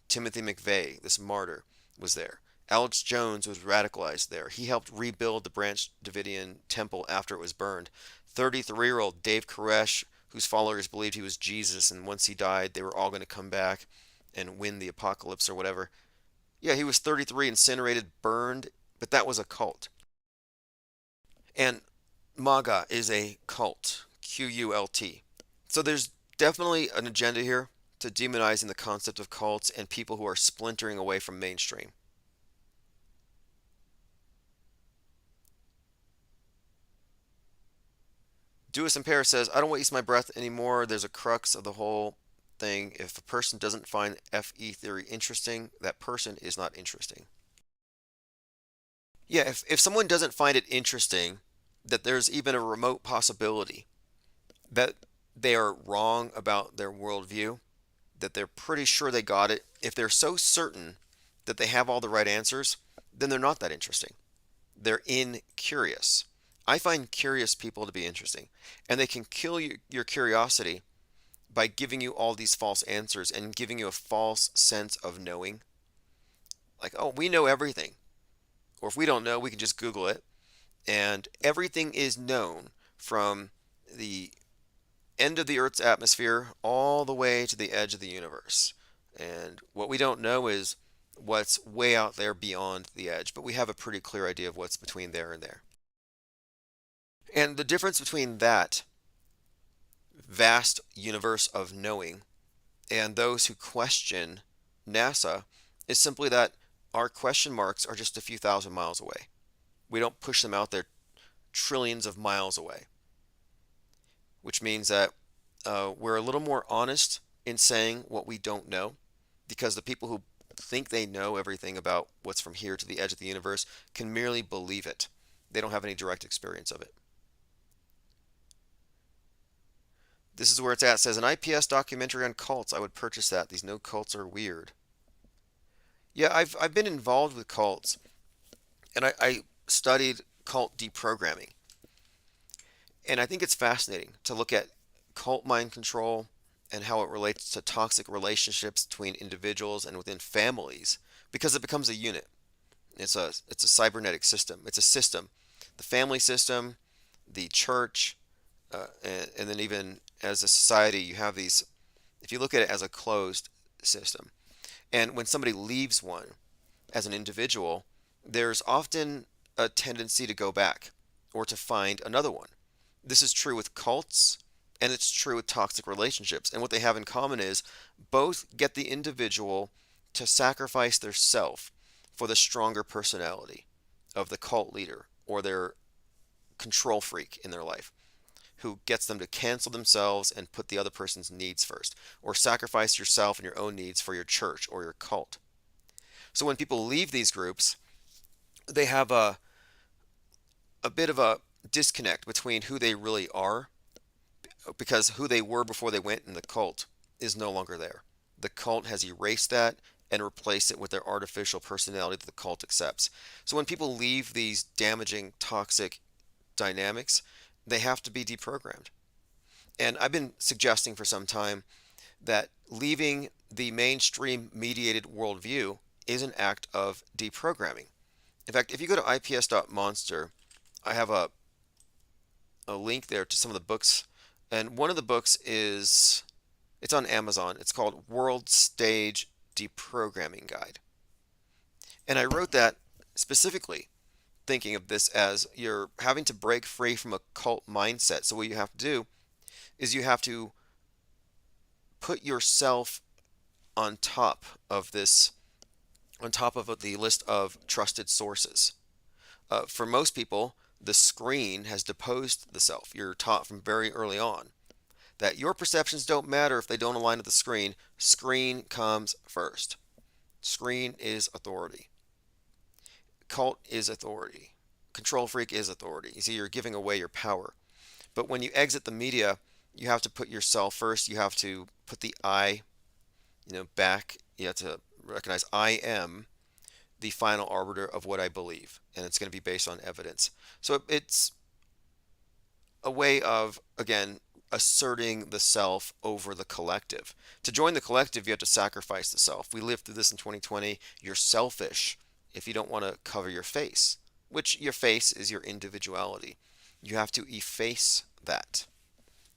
Timothy McVeigh, this martyr, was there. Alex Jones was radicalized there. He helped rebuild the Branch Davidian temple after it was burned. 33-year-old Dave Koresh, whose followers believed he was Jesus, and once he died, they were all going to come back and win the apocalypse or whatever. Yeah, he was 33, incinerated, burned, but that was a cult. And MAGA is a cult, Q-U-L-T. So there's definitely an agenda here to demonizing the concept of cults and people who are splintering away from mainstream. Dewis in Paris says, I don't waste my breath anymore. There's a crux of the whole thing. If a person doesn't find FE theory interesting, that person is not interesting. Yeah, if someone doesn't find it interesting that there's even a remote possibility that they are wrong about their worldview, that they're pretty sure they got it, if they're so certain that they have all the right answers, then they're not that interesting. They're incurious. I find curious people to be interesting, and they can kill your curiosity by giving you all these false answers and giving you a false sense of knowing. Like, oh, we know everything. Or if we don't know, we can just Google it. And everything is known from the end of the Earth's atmosphere all the way to the edge of the universe. And what we don't know is what's way out there beyond the edge, but we have a pretty clear idea of what's between there and there. And the difference between that vast universe of knowing and those who question NASA is simply that our question marks are just a few thousand miles away. We don't push them out there trillions of miles away, which means that we're a little more honest in saying what we don't know, because the people who think they know everything about what's from here to the edge of the universe can merely believe it. They don't have any direct experience of it. This is where it's at. It says, an IPS documentary on cults. I would purchase that. These no cults are weird. Yeah, I've been involved with cults, and I studied cult deprogramming. And I think it's fascinating to look at cult mind control and how it relates to toxic relationships between individuals and within families, because it becomes a unit. It's a cybernetic system. It's a system. The family system, the church, and then even as a society, you have these, if you look at it as a closed system. And when somebody leaves one as an individual, there's often a tendency to go back or to find another one. This is true with cults, and it's true with toxic relationships. And what they have in common is both get the individual to sacrifice their self for the stronger personality of the cult leader or their control freak in their life, who gets them to cancel themselves and put the other person's needs first, or sacrifice yourself and your own needs for your church or your cult. So when people leave these groups, they have a bit of a disconnect between who they really are, because who they were before they went in the cult is no longer there. The cult has erased that and replaced it with their artificial personality that the cult accepts. So when people leave these damaging, toxic dynamics, they have to be deprogrammed. And I've been suggesting for some time that leaving the mainstream mediated worldview is an act of deprogramming. In fact, if you go to ips.monster, I have a link there to some of the books. And one of the books it's on Amazon. It's called World Stage Deprogramming Guide. And I wrote that specifically thinking of this as you're having to break free from a cult mindset. So what you have to do is you have to put yourself on top of this, on top of the list of trusted sources. For most people, the screen has deposed the self. You're taught from very early on that your perceptions don't matter if they don't align with the screen. Screen comes first. Screen is authority. Cult is authority. Control freak is authority. You see, you're giving away your power. But when you exit the media, you have to put yourself first. You have to put the I, back. You have to recognize I am the final arbiter of what I believe, and it's going to be based on evidence. So it's a way of, again, asserting the self over the collective. To join the collective, you have to sacrifice the self. We lived through this in 2020. You're selfish if you don't want to cover your face, which your face is your individuality. You have to efface that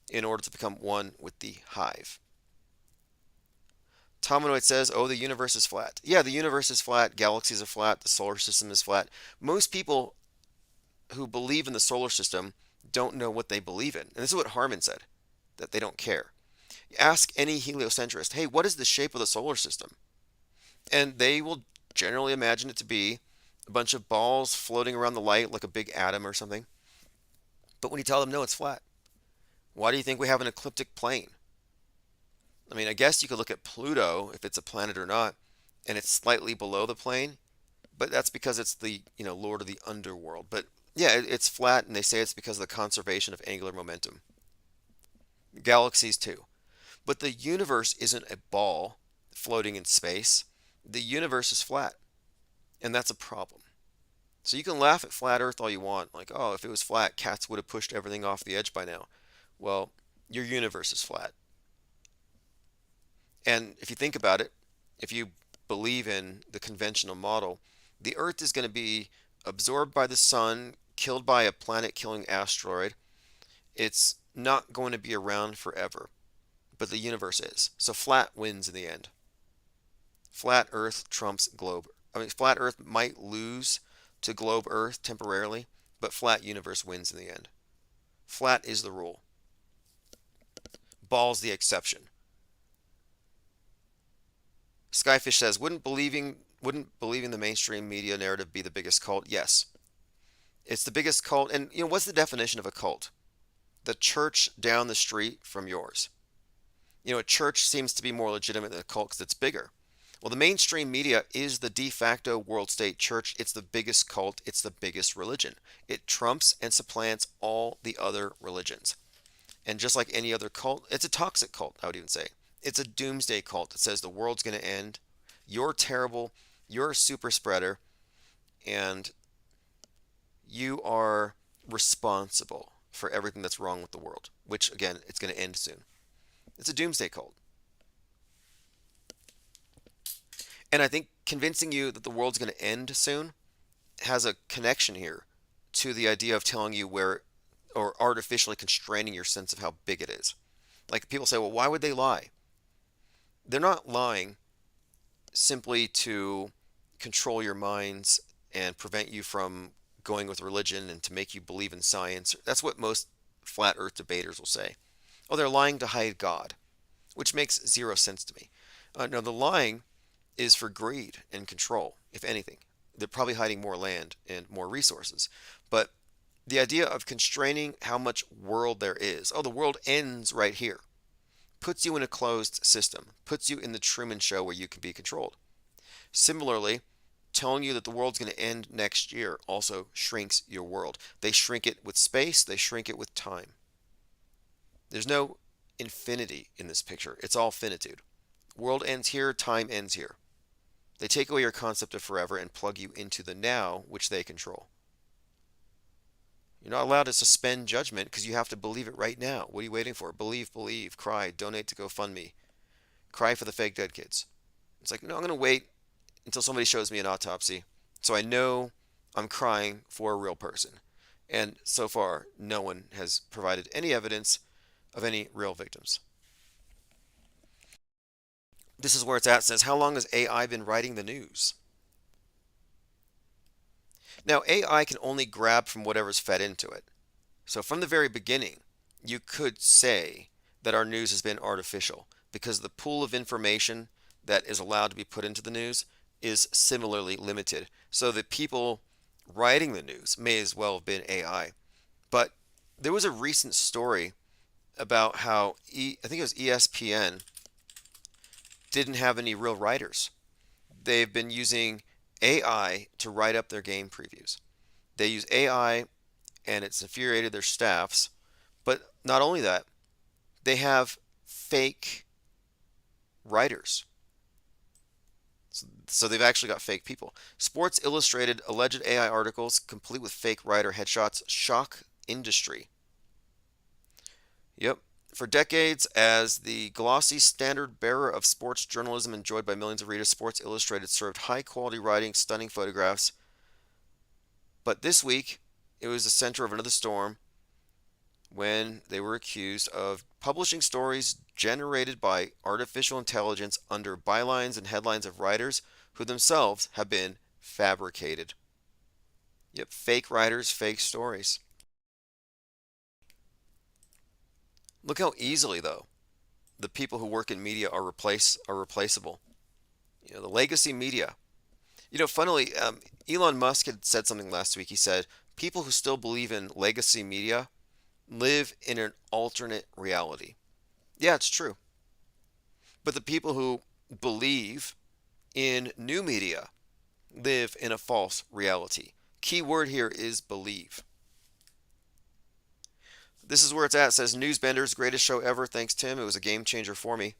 in order to become one with the hive. Tominoid says, oh, the universe is flat. Yeah, the universe is flat. Galaxies are flat. The solar system is flat. Most people who believe in the solar system don't know what they believe in. And this is what Harman said, that they don't care. Ask any heliocentrist, hey, what is the shape of the solar system? And they will generally imagine it to be a bunch of balls floating around the light like a big atom or something. But when you tell them, no, it's flat. Why do you think we have an ecliptic plane? I mean, I guess you could look at Pluto if it's a planet or not, and it's slightly below the plane, but that's because it's the, lord of the underworld. But yeah, it's flat, and they say it's because of the conservation of angular momentum. Galaxies too. But the universe isn't a ball floating in space. The universe is flat, and that's a problem. So you can laugh at flat Earth all you want, like, oh, if it was flat, cats would have pushed everything off the edge by now. Well, your universe is flat. And if you think about it, if you believe in the conventional model, the Earth is going to be absorbed by the sun, killed by a planet-killing asteroid. It's not going to be around forever, but the universe is. So flat wins in the end. Flat Earth trumps globe. I mean, flat Earth might lose to globe Earth temporarily, but flat universe wins in the end. Flat is the rule. Ball's the exception. Skyfish says, wouldn't believing the mainstream media narrative be the biggest cult? Yes. It's the biggest cult. And what's the definition of a cult? The church down the street from yours. A church seems to be more legitimate than a cult because it's bigger. Well, the mainstream media is the de facto world state church. It's the biggest cult. It's the biggest religion. It trumps and supplants all the other religions. And just like any other cult, it's a toxic cult, I would even say. It's a doomsday cult that says the world's going to end. You're terrible. You're a super spreader. And you are responsible for everything that's wrong with the world, which, again, it's going to end soon. It's a doomsday cult. And I think convincing you that the world's going to end soon has a connection here to the idea of telling you where, or artificially constraining your sense of how big it is. Like people say, well, why would they lie? They're not lying simply to control your minds and prevent you from going with religion and to make you believe in science. That's what most flat earth debaters will say. Oh, they're lying to hide God, which makes zero sense to me. No, the lying is for greed and control, if anything. They're probably hiding more land and more resources. But the idea of constraining how much world there is, oh, the world ends right here, puts you in a closed system, puts you in the Truman Show where you can be controlled. Similarly, telling you that the world's going to end next year also shrinks your world. They shrink it with space, they shrink it with time. There's no infinity in this picture. It's all finitude. World ends here, time ends here. They take away your concept of forever and plug you into the now, which they control. You're not allowed to suspend judgment because you have to believe it right now. What are you waiting for? Believe, believe, cry, donate to GoFundMe. Cry for the fake dead kids. It's like, no, I'm going to wait until somebody shows me an autopsy so I know I'm crying for a real person. And so far, no one has provided any evidence of any real victims. This is where it's at. It says, how long has AI been writing the news? Now, AI can only grab from whatever's fed into it. So from the very beginning, you could say that our news has been artificial because the pool of information that is allowed to be put into the news is similarly limited. So the people writing the news may as well have been AI. But there was a recent story about how, I think it was ESPN, didn't have any real writers. They've been using AI to write up their game previews. They use AI and it's infuriated their staffs. But not only that, they have fake writers. So they've actually got fake people. Sports Illustrated alleged AI articles complete with fake writer headshots shock industry. Yep. For decades, as the glossy standard bearer of sports journalism enjoyed by millions of readers, Sports Illustrated served high-quality writing, stunning photographs. But this week, it was the center of another storm when they were accused of publishing stories generated by artificial intelligence under bylines and headlines of writers who themselves have been fabricated. Yep, fake writers, fake stories. Look how easily, though, the people who work in media are replaceable. The legacy media. Funnily, Elon Musk had said something last week. He said, people who still believe in legacy media live in an alternate reality. Yeah, it's true. But the people who believe in new media live in a false reality. Key word here is believe. This is where it's at. It says Newsbenders, greatest show ever. Thanks, Tim. It was a game changer for me.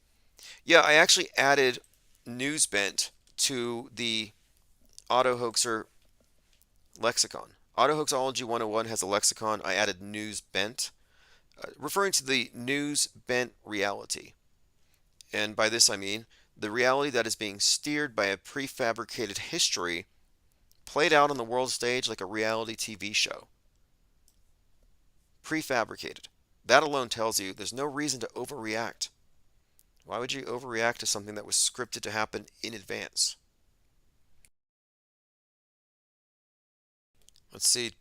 Yeah, I actually added Newsbent to the AutoHoaxer lexicon. AutoHoaxology 101 has a lexicon. I added Newsbent, referring to the news-bent reality. And by this I mean the reality that is being steered by a prefabricated history played out on the world stage like a reality TV show. Prefabricated. That alone tells you there's no reason to overreact. Why would you overreact to something that was scripted to happen in advance? Let's see.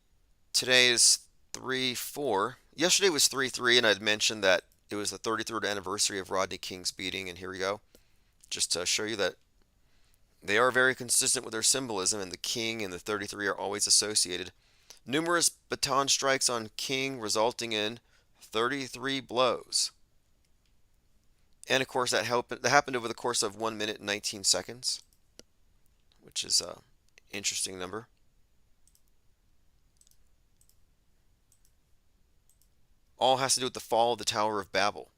Today is 3/4. Yesterday was 3/3, and I'd mentioned that it was the 33rd anniversary of Rodney King's beating, and here we go. Just to show you that they are very consistent with their symbolism, and the king and the 33 are always associated. Numerous baton strikes on King resulting in 33 blows. And of course that happened over the course of 1 minute and 19 seconds, which is an interesting number. All has to do with the fall of the Tower of Babel,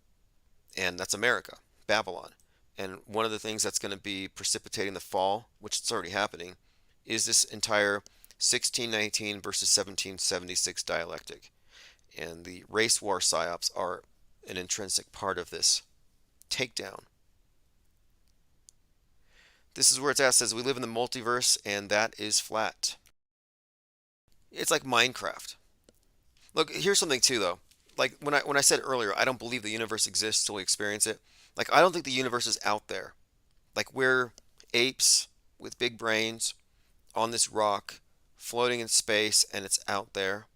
and that's America, Babylon. And one of the things that's going to be precipitating the fall, which is already happening, is this entire 1619 versus 1776 dialectic. And the race war psyops are an intrinsic part of this takedown. This is where it's at. It says we live in the multiverse, and that is flat. It's like Minecraft. Look, here's something too, though. Like when I said earlier, I don't believe the universe exists till we experience it. Like I don't think the universe is out there. Like we're apes with big brains on this rock, floating in space, and it's out there.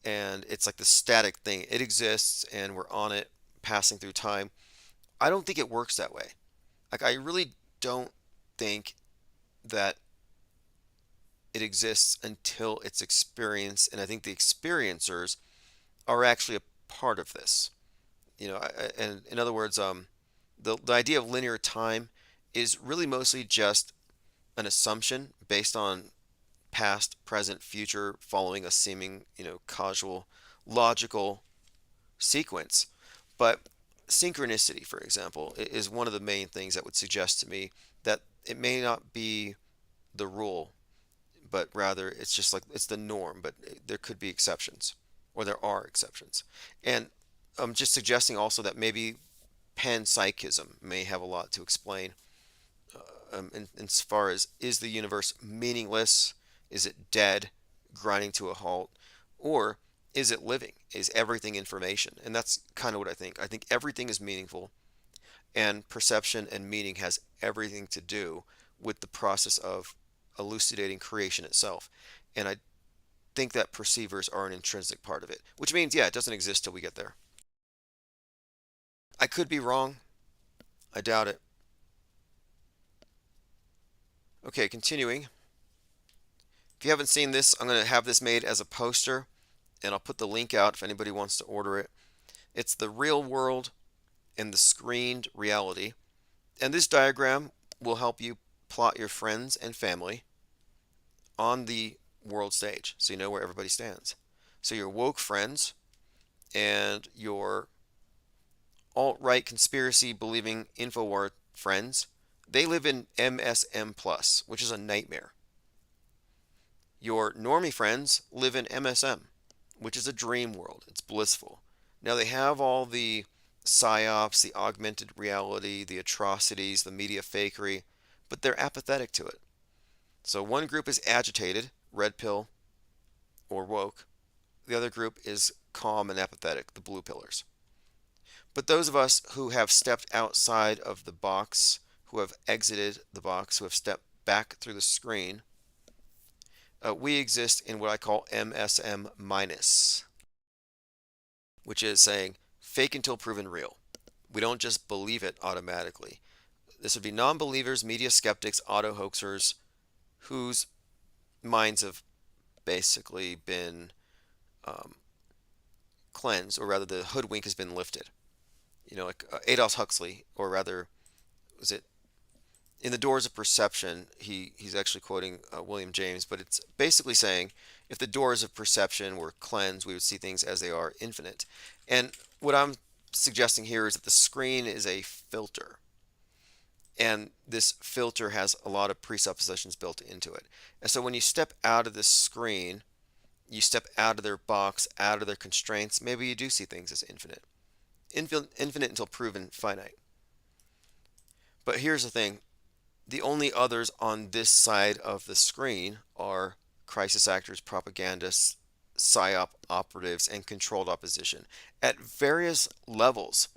And it's like the static thing. It exists, and we're on it, passing through time. I don't think it works that way. Like I really don't think that it exists until it's experienced, and I think the experiencers are actually a part of this. You know, and in other words, the idea of linear time is really mostly just an assumption based on past, present, future, following a seeming, causal, logical sequence. But synchronicity, for example, is one of the main things that would suggest to me that it may not be the rule, but rather it's just like it's the norm, but there could be exceptions, or there are exceptions. And I'm just suggesting also that maybe panpsychism may have a lot to explain as far as, is the universe meaningless? Is it dead, grinding to a halt? Or is it living? Is everything information? And that's kind of what I think. I think everything is meaningful, and perception and meaning has everything to do with the process of elucidating creation itself. And I think that perceivers are an intrinsic part of it, which means, yeah, it doesn't exist till we get there. I could be wrong. I doubt it. Okay, continuing. If you haven't seen this, I'm going to have this made as a poster, and I'll put the link out if anybody wants to order it. It's the real world and the screened reality. And this diagram will help you plot your friends and family on the world stage, so you know where everybody stands. So your woke friends and your alt-right conspiracy believing InfoWar friends, they live in MSM+, which is a nightmare. Your normie friends live in MSM, which is a dream world. It's blissful. Now they have all the psyops, the augmented reality, the atrocities, the media fakery, but they're apathetic to it. So one group is agitated, red pill or woke. The other group is calm and apathetic, the blue pillars. But those of us who have stepped outside of the box, who have exited the box, who have stepped back through the screen, we exist in what I call MSM minus, which is saying fake until proven real. We don't just believe it automatically. This would be non-believers, media skeptics, auto-hoaxers, whose minds have basically been cleansed, or rather the hoodwink has been lifted. like Aldous Huxley, or rather, was it in The Doors of Perception? He's actually quoting William James, but it's basically saying if the doors of perception were cleansed, we would see things as they are, infinite. And what I'm suggesting here is that the screen is a filter, and this filter has a lot of presuppositions built into it. And so when you step out of this screen, you step out of their box, out of their constraints, maybe you do see things as infinite. Infinite until proven finite. But here's the thing. The only others on this side of the screen are crisis actors, propagandists, psyop operatives, and controlled opposition at various levels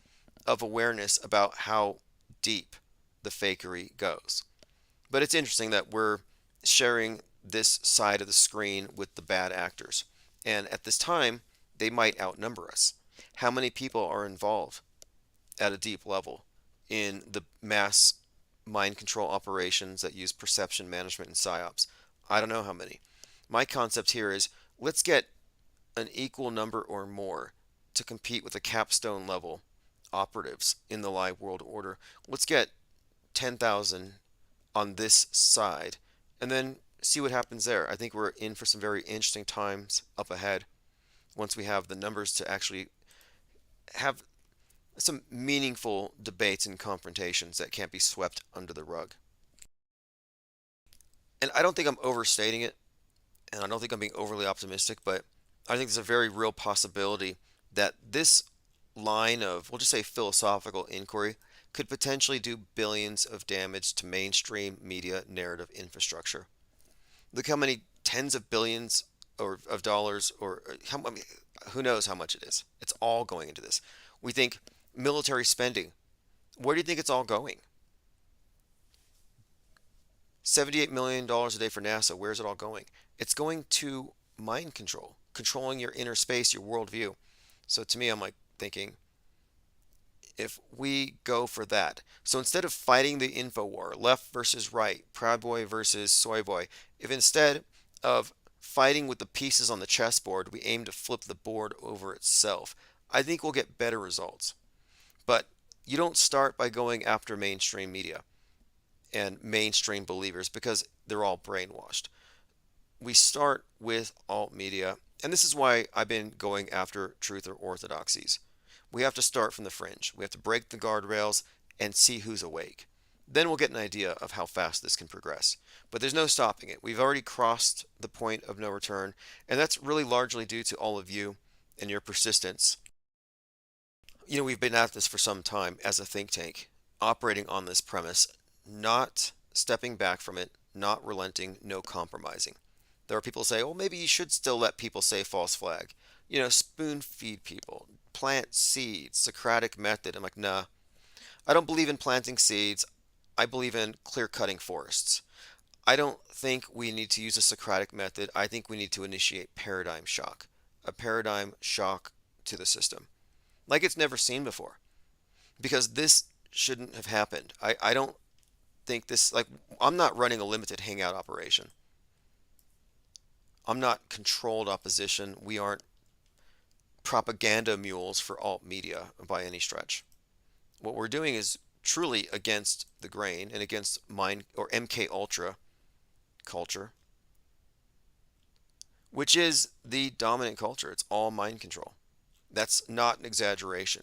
of awareness about how deep the fakery goes. But it's interesting that we're sharing this side of the screen with the bad actors. And at this time, they might outnumber us. How many people are involved at a deep level in the mass mind control operations that use perception management and psyops? I don't know how many. My concept here is let's get an equal number or more to compete with the capstone level operatives in the live world order. Let's get 10,000 on this side and then see what happens there. I think we're in for some very interesting times up ahead once we have the numbers to actually have some meaningful debates and confrontations that can't be swept under the rug. And I don't think I'm overstating it, and I don't think I'm being overly optimistic, but I think there's a very real possibility that this line of, we'll just say, philosophical inquiry could potentially do billions of damage to mainstream media narrative infrastructure. Look how many tens of billions of dollars, or how, I mean, who knows how much it is. It's all going into this. We think military spending. Where do you think it's all going? $78 million a day for NASA. Where's it all going? It's going to mind control, controlling your inner space, your worldview. So to me, I'm like thinking, if we go for that, so instead of fighting the info war, left versus right, Proud Boy versus Soy Boy, if instead of fighting with the pieces on the chessboard, we aim to flip the board over itself, I think we'll get better results. But you don't start by going after mainstream media and mainstream believers because they're all brainwashed. We start with alt media, and this is why I've been going after truth or orthodoxies. We have to start from the fringe. We have to break the guardrails and see who's awake. Then we'll get an idea of how fast this can progress. But there's no stopping it. We've already crossed the point of no return, and that's really largely due to all of you and your persistence. We've been at this for some time as a think tank, operating on this premise, not stepping back from it, not relenting, no compromising. There are people who say, well, maybe you should still let people say false flag. Spoon feed people, plant seeds, Socratic method. I'm like, nah, I don't believe in planting seeds. I believe in clear cutting forests. I don't think we need to use a Socratic method. I think we need to initiate paradigm shock, a paradigm shock to the system, like it's never seen before, because this shouldn't have happened. I don't think this, like, I'm not running a limited hangout operation. I'm not controlled opposition. We aren't propaganda mules for alt media by any stretch. What we're doing is truly against the grain and against mind or MK Ultra culture, which is the dominant culture. It's all mind control. That's not an exaggeration.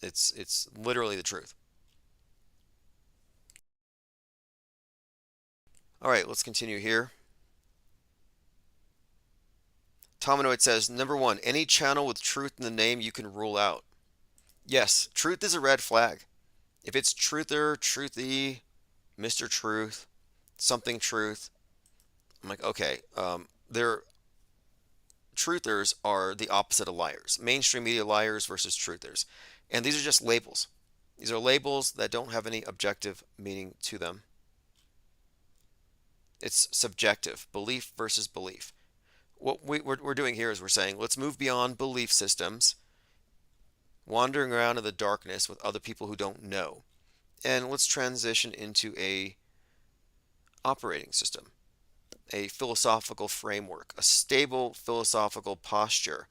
It's literally the truth. All right, let's continue here. Tominoid says, number one, any channel with truth in the name you can rule out. Yes, truth is a red flag. If it's truther, truthy, Mr. Truth, something truth, I'm like, okay, truthers are the opposite of liars. Mainstream media liars versus truthers. And these are just labels. These are labels that don't have any objective meaning to them. It's subjective, belief versus belief. What we're doing here is we're saying, let's move beyond belief systems, wandering around in the darkness with other people who don't know, and let's transition into a operating system, a philosophical framework, a stable philosophical posture.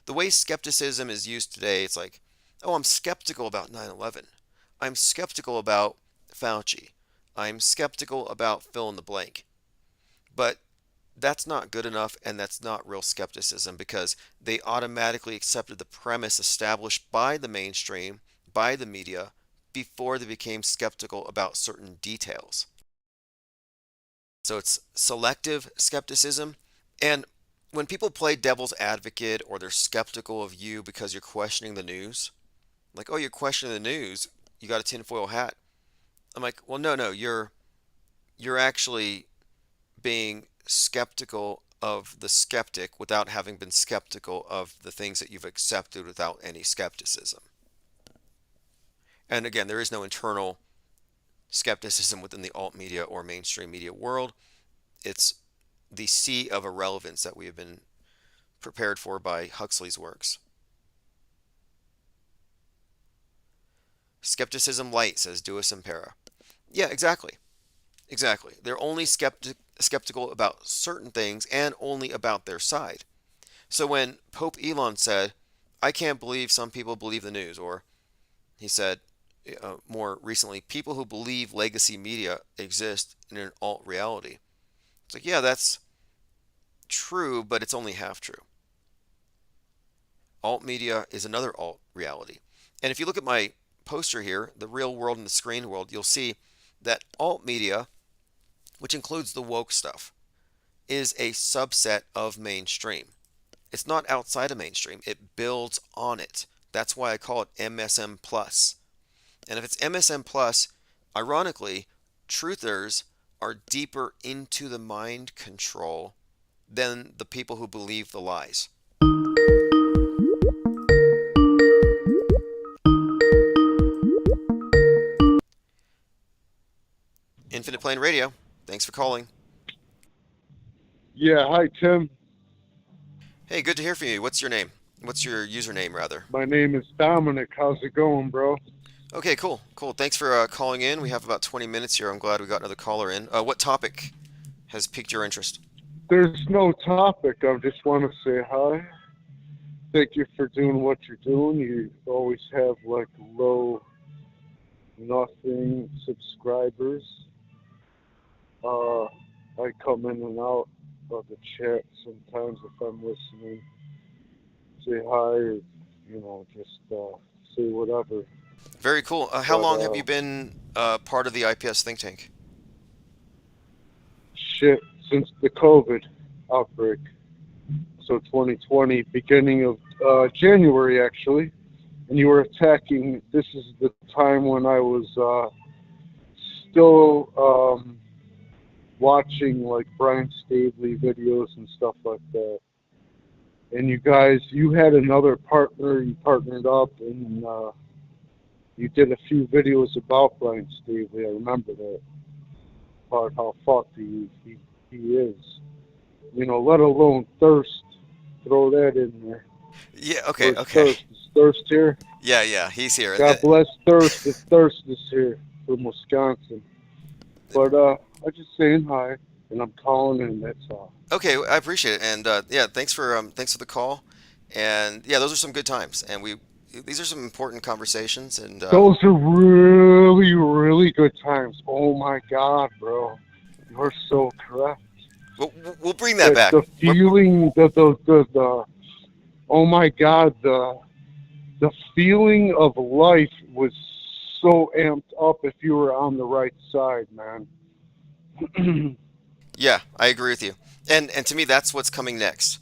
The way skepticism is used today, it's like, Oh, I'm skeptical about 9/11. I'm skeptical about Fauci. I'm skeptical about fill in the blank. But that's not good enough, and that's not real skepticism because they automatically accepted the premise established by the mainstream, by the media, before they became skeptical about certain details. So it's selective skepticism. And when people play devil's advocate or they're skeptical of you because you're questioning the news, like, oh, you're questioning the news, you got a tinfoil hat. I'm like, well, no, you're actually being skeptical of the skeptic without having been skeptical of the things that you've accepted without any skepticism. And again, there is no internal skepticism within the alt media or mainstream media world. It's the sea of irrelevance that we have been prepared for by Huxley's works. Skepticism light, says Duas Impera. Yeah, exactly. Exactly. They're only skeptical about certain things and only about their side. So when Pope Elon said, I can't believe some people believe the news, or he said more recently, people who believe legacy media exist in an alt reality. It's like, yeah, that's true, but it's only half true. Alt media is another alt reality. And if you look at my poster here, the real world and the screen world, you'll see that alt media, which includes the woke stuff, is a subset of mainstream. It's not outside of mainstream. It builds on it. That's why I call it MSM plus. And if it's MSM plus, ironically, truthers are deeper into the mind control than the people who believe the lies. Infinite Plane Radio, thanks for calling. Yeah, hi Tim. Hey, good to hear from you. What's your name? What's your username, rather? My name is Dominic. How's it going, bro? Okay, cool. Thanks for calling in. We have about 20 minutes here. I'm glad we got another caller in. What topic has piqued your interest? There's no topic. I just want to say hi. Thank you for doing what you're doing. You always have like low, nothing subscribers. I come in and out of the chat sometimes if I'm listening. Say hi, or, just say whatever. Very cool. How long have you been part of the IPS think tank? Shit, since the COVID outbreak. So 2020, beginning of January actually. And you were attacking, this is the time when I was still watching like Brian Staveley videos and stuff like that. And you had another partner, you partnered up and you did a few videos about Brian Staveley. I remember that. About how fucked he is. Let alone thirst. Throw that in there. Yeah, okay. Thirst. Is Thirst here? Yeah, he's here. God bless Thirst if Thirst is here from Wisconsin. But I'm just saying hi, and I'm calling in, that's all. Okay, I appreciate it. And thanks for the call. And yeah, those are some good times. And these are some important conversations. And those are really, really good times. Oh my God, bro, you're so correct. We'll bring that back. The feeling, the oh my God, the feeling of life was so amped up if you were on the right side, man. Yeah, I agree with you. And to me, that's what's coming next.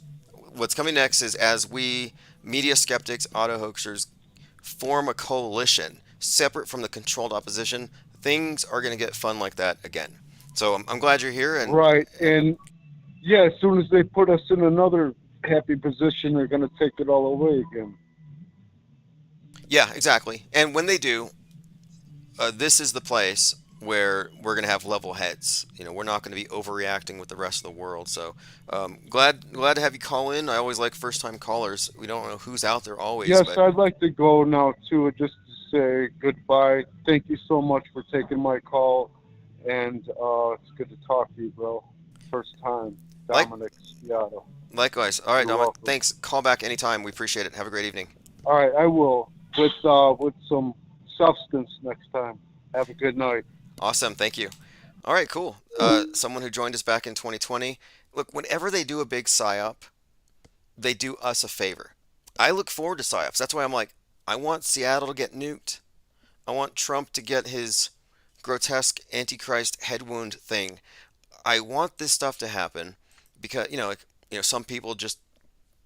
What's coming next is as we media skeptics, auto hoaxers, form a coalition separate from the controlled opposition, things are going to get fun like that again. So I'm glad you're here. And right, and yeah, as soon as they put us in another happy position, they're going to take it all away again. Yeah, exactly. And when they do, this is the place where we're going to have level heads. We're not going to be overreacting with the rest of the world. So glad to have you call in. I always like first-time callers. We don't know who's out there always. Yes, but I'd like to go now, too, just to say goodbye. Thank you so much for taking my call, and it's good to talk to you, bro. First time. Dominic Sciato. Likewise. All right, You're Dominic. welcome. Thanks. Call back anytime. We appreciate it. Have a great evening. All right, I will. with some substance next time. Have a good night. Awesome. Thank you. All right, cool. Someone who joined us back in 2020. Look, whenever they do a big psyop, they do us a favor. I look forward to psyops. That's why I'm like, I want Seattle to get nuked. I want Trump to get his grotesque Antichrist head wound thing. I want this stuff to happen because,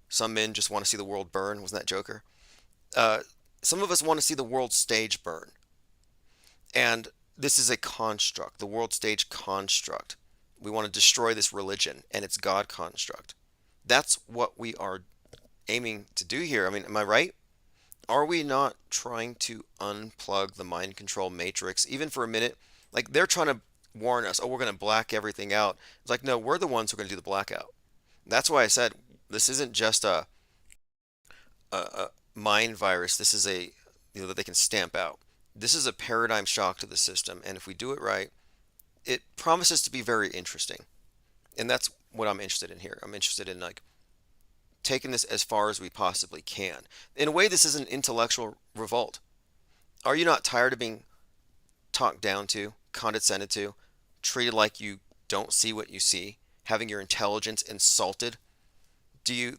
some men just want to see the world burn. Wasn't that Joker? Some of us want to see the world stage burn. And this is a construct, the world stage construct. We want to destroy this religion and its God construct. That's what we are aiming to do here. I mean, am I right? Are we not trying to unplug the mind control matrix, even for a minute? Like, they're trying to warn us, oh, we're going to black everything out. It's like, no, we're the ones who are going to do the blackout. That's why I said this isn't just a mind virus. This is that they can stamp out. This is a paradigm shock to the system, and if we do it right, it promises to be very interesting. And that's what I'm interested in here. I'm interested in taking this as far as we possibly can. In a way, this is an intellectual revolt. Are you not tired of being talked down to, condescended to, treated like you don't see what you see, having your intelligence insulted? Do you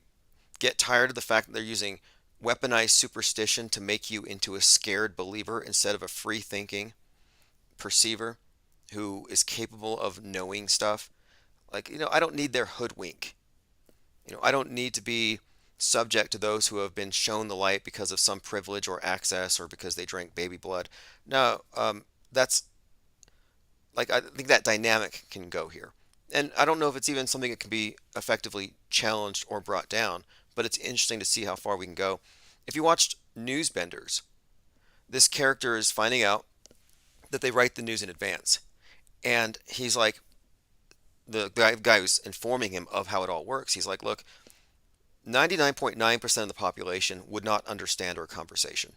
get tired of the fact that they're using weaponized superstition to make you into a scared believer instead of a free-thinking perceiver who is capable of knowing stuff? I don't need their hoodwink. I don't need to be subject to those who have been shown the light because of some privilege or access or because they drank baby blood. No, that's I think that dynamic can go here. And I don't know if it's even something that can be effectively challenged or brought down, but it's interesting to see how far we can go. If you watched Newsbenders, this character is finding out that they write the news in advance. And he's like, the guy who's informing him of how it all works, he's like, look, 99.9% of the population would not understand our conversation.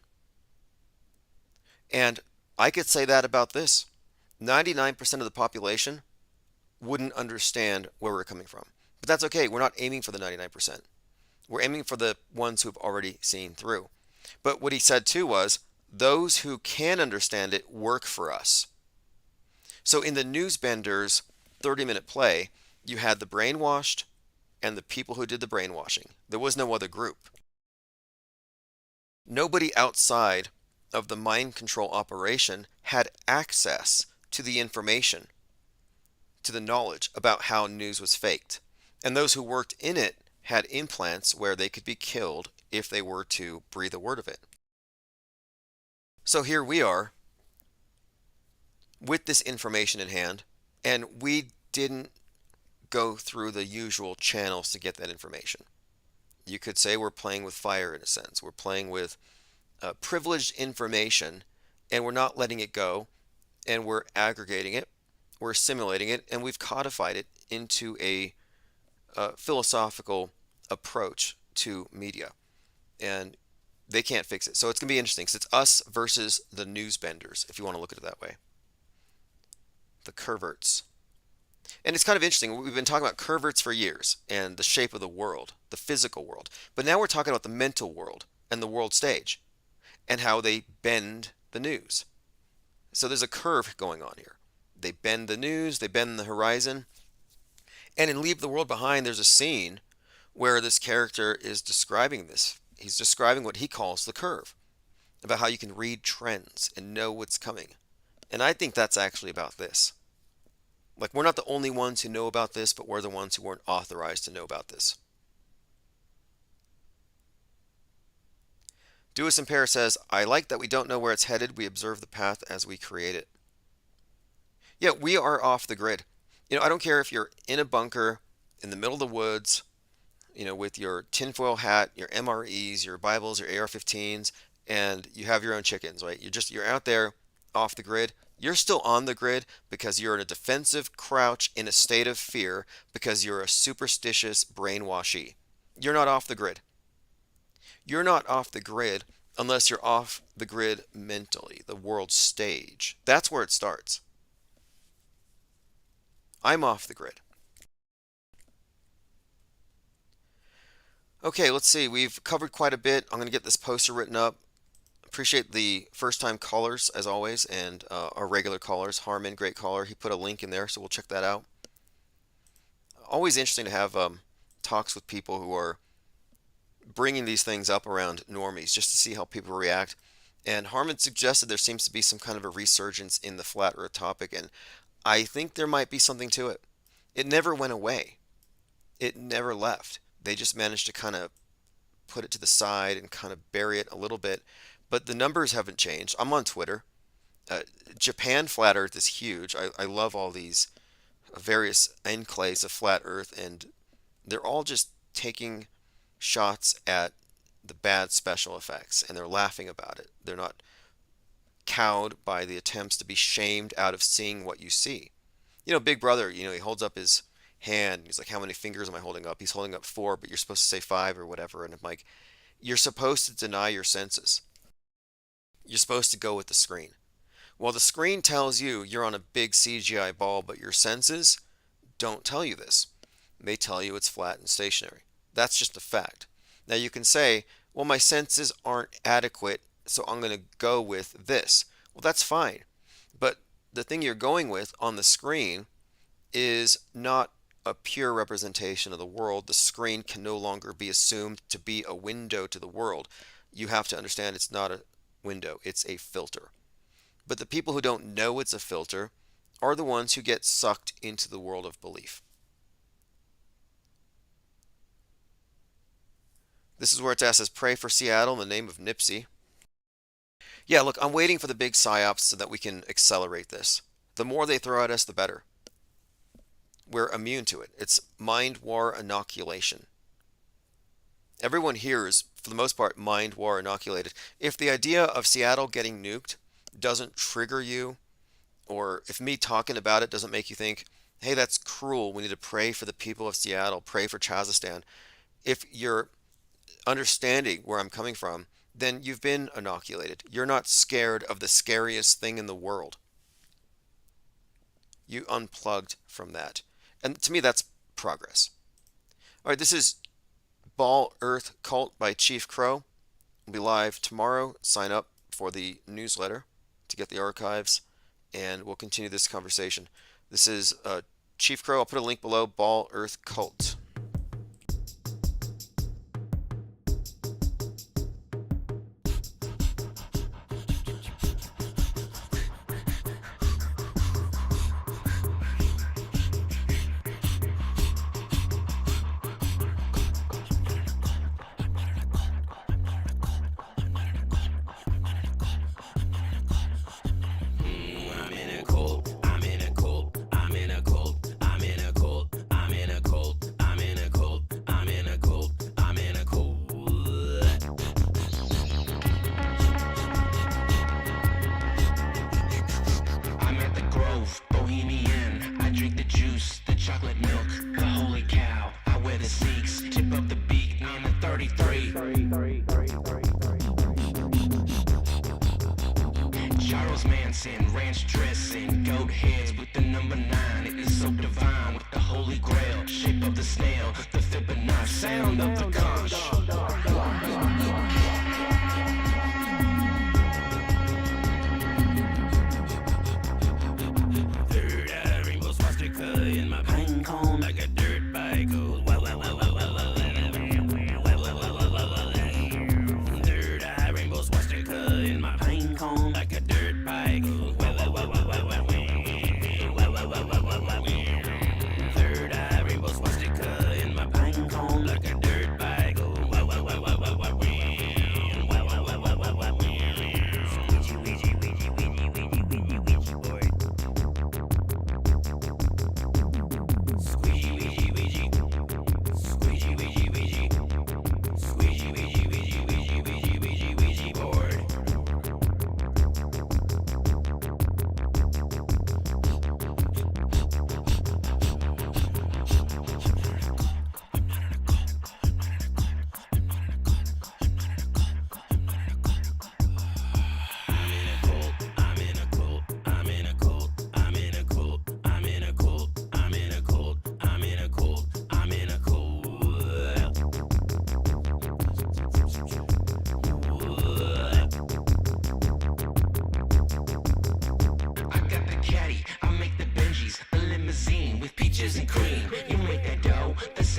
And I could say that about this. 99% of the population wouldn't understand where we're coming from. But that's okay. We're not aiming for the 99%. We're aiming for the ones who've already seen through. But what he said too was, those who can understand it work for us. So in the Newsbenders 30-minute play, you had the brainwashed and the people who did the brainwashing. There was no other group. Nobody outside of the mind control operation had access to the information, to the knowledge about how news was faked. And those who worked in it had implants where they could be killed if they were to breathe a word of it. So here we are with this information in hand, and we didn't go through the usual channels to get that information. You could say we're playing with fire in a sense. We're playing with privileged information, and we're not letting it go, and we're aggregating it, we're assimilating it, and we've codified it into a philosophical approach to media. And they can't fix it. So it's going to be interesting because it's us versus the Newsbenders, if you want to look at it that way. The Curverts. And it's kind of interesting. We've been talking about Curverts for years and the shape of the world, the physical world. But now we're talking about the mental world and the world stage and how they bend the news. So there's a curve going on here. They bend the news, they bend the horizon. And in Leave the World Behind, there's a scene where this character is describing this. He's describing what he calls the curve, about how you can read trends and know what's coming. And I think that's actually about this. Like, we're not the only ones who know about this, but we're the ones who weren't authorized to know about this. Dewis and Pear says, I like that we don't know where it's headed. We observe the path as we create it. Yeah, we are off the grid. I don't care if you're in a bunker in the middle of the woods, with your tinfoil hat, your MREs, your Bibles, your AR-15s, and you have your own chickens, right? You're out there off the grid. You're still on the grid because you're in a defensive crouch in a state of fear because you're a superstitious brainwashee. You're not off the grid. You're not off the grid unless you're off the grid mentally, the world stage. That's where it starts. I'm off the grid. Okay, let's see. We've covered quite a bit. I'm going to get this poster written up, Appreciate the first-time callers as always, and our regular callers. Harmon, great caller. He put a link in there, so we'll check that out. Always interesting to have talks with people who are bringing these things up around normies, just to see how people react. And Harmon suggested there seems to be some kind of a resurgence in the flat Earth topic, and I think there might be something to it. It never went away. It never left. They just managed to kind of put it to the side and kind of bury it a little bit. But the numbers haven't changed. I'm on Twitter. Japan Flat Earth is huge. I love all these various enclaves of flat Earth, and they're all just taking shots at the bad special effects, and they're laughing about it. They're not cowed by the attempts to be shamed out of seeing what you see. You know, Big Brother, he holds up his hand. He's like, how many fingers am I holding up? He's holding up 4, but you're supposed to say 5 or whatever. And I'm like, you're supposed to deny your senses. You're supposed to go with the screen. Well, the screen tells you you're on a big CGI ball, but your senses don't tell you this. They tell you it's flat and stationary. That's just a fact. Now you can say, well, my senses aren't adequate, so I'm going to go with this. Well, that's fine. But the thing you're going with on the screen is not a pure representation of the world. The screen can no longer be assumed to be a window to the world. You have to understand it's not a window, it's a filter. But the people who don't know it's a filter are the ones who get sucked into the world of belief. This is where it's asked, says, pray for Seattle in the name of Nipsey. Yeah, look, I'm waiting for the big psyops so that we can accelerate this. The more they throw at us, the better. We're immune to it. It's mind war inoculation. Everyone here is, for the most part, mind war inoculated. If the idea of Seattle getting nuked doesn't trigger you, or if me talking about it doesn't make you think, hey, that's cruel, we need to pray for the people of Seattle, pray for Chazistan. If you're understanding where I'm coming from, then you've been inoculated. You're not scared of the scariest thing in the world. You unplugged from that. And to me, that's progress. All right, this is Ball Earth Cult by Chief Crow. We'll be live tomorrow. Sign up for the newsletter to get the archives, and we'll continue this conversation. This is Chief Crow. I'll put a link below, Ball Earth Cult. Charles Manson, ranch dressing, goat heads with the number 9. It is so divine with the holy grail, shape of the snail, the Fibonacci, sound of the conch. Third eye rainbow swastika in my pine cone like a dirt bike goes. Third eye rainbow swastika in my pine cone like a dirt bike goes. Third eye rainbow swastika in my pine cone like a dirt bike goes.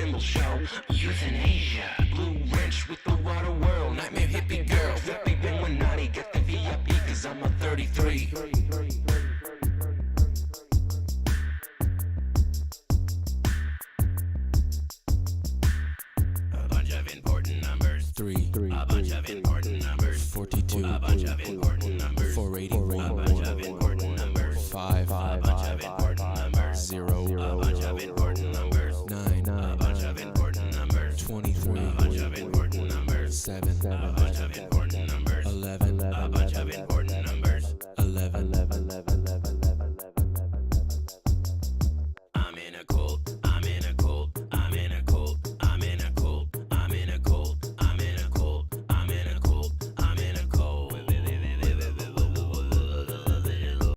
symbol show. Euthanasia, blue wrench with the water world. Nightmare hippie girl, flippy Illuminati. Get the VIP cause I'm a 33. A bunch of important numbers. 3, A bunch of important numbers. 42, A bunch of important numbers. 481, A bunch of important numbers. 5, A bunch of important numbers. 0, A bunch of important numbers. 9, A bunch of important numbers. 23, A bunch of important numbers. 7, A bunch of important numbers. 11, A bunch of important numbers. 11,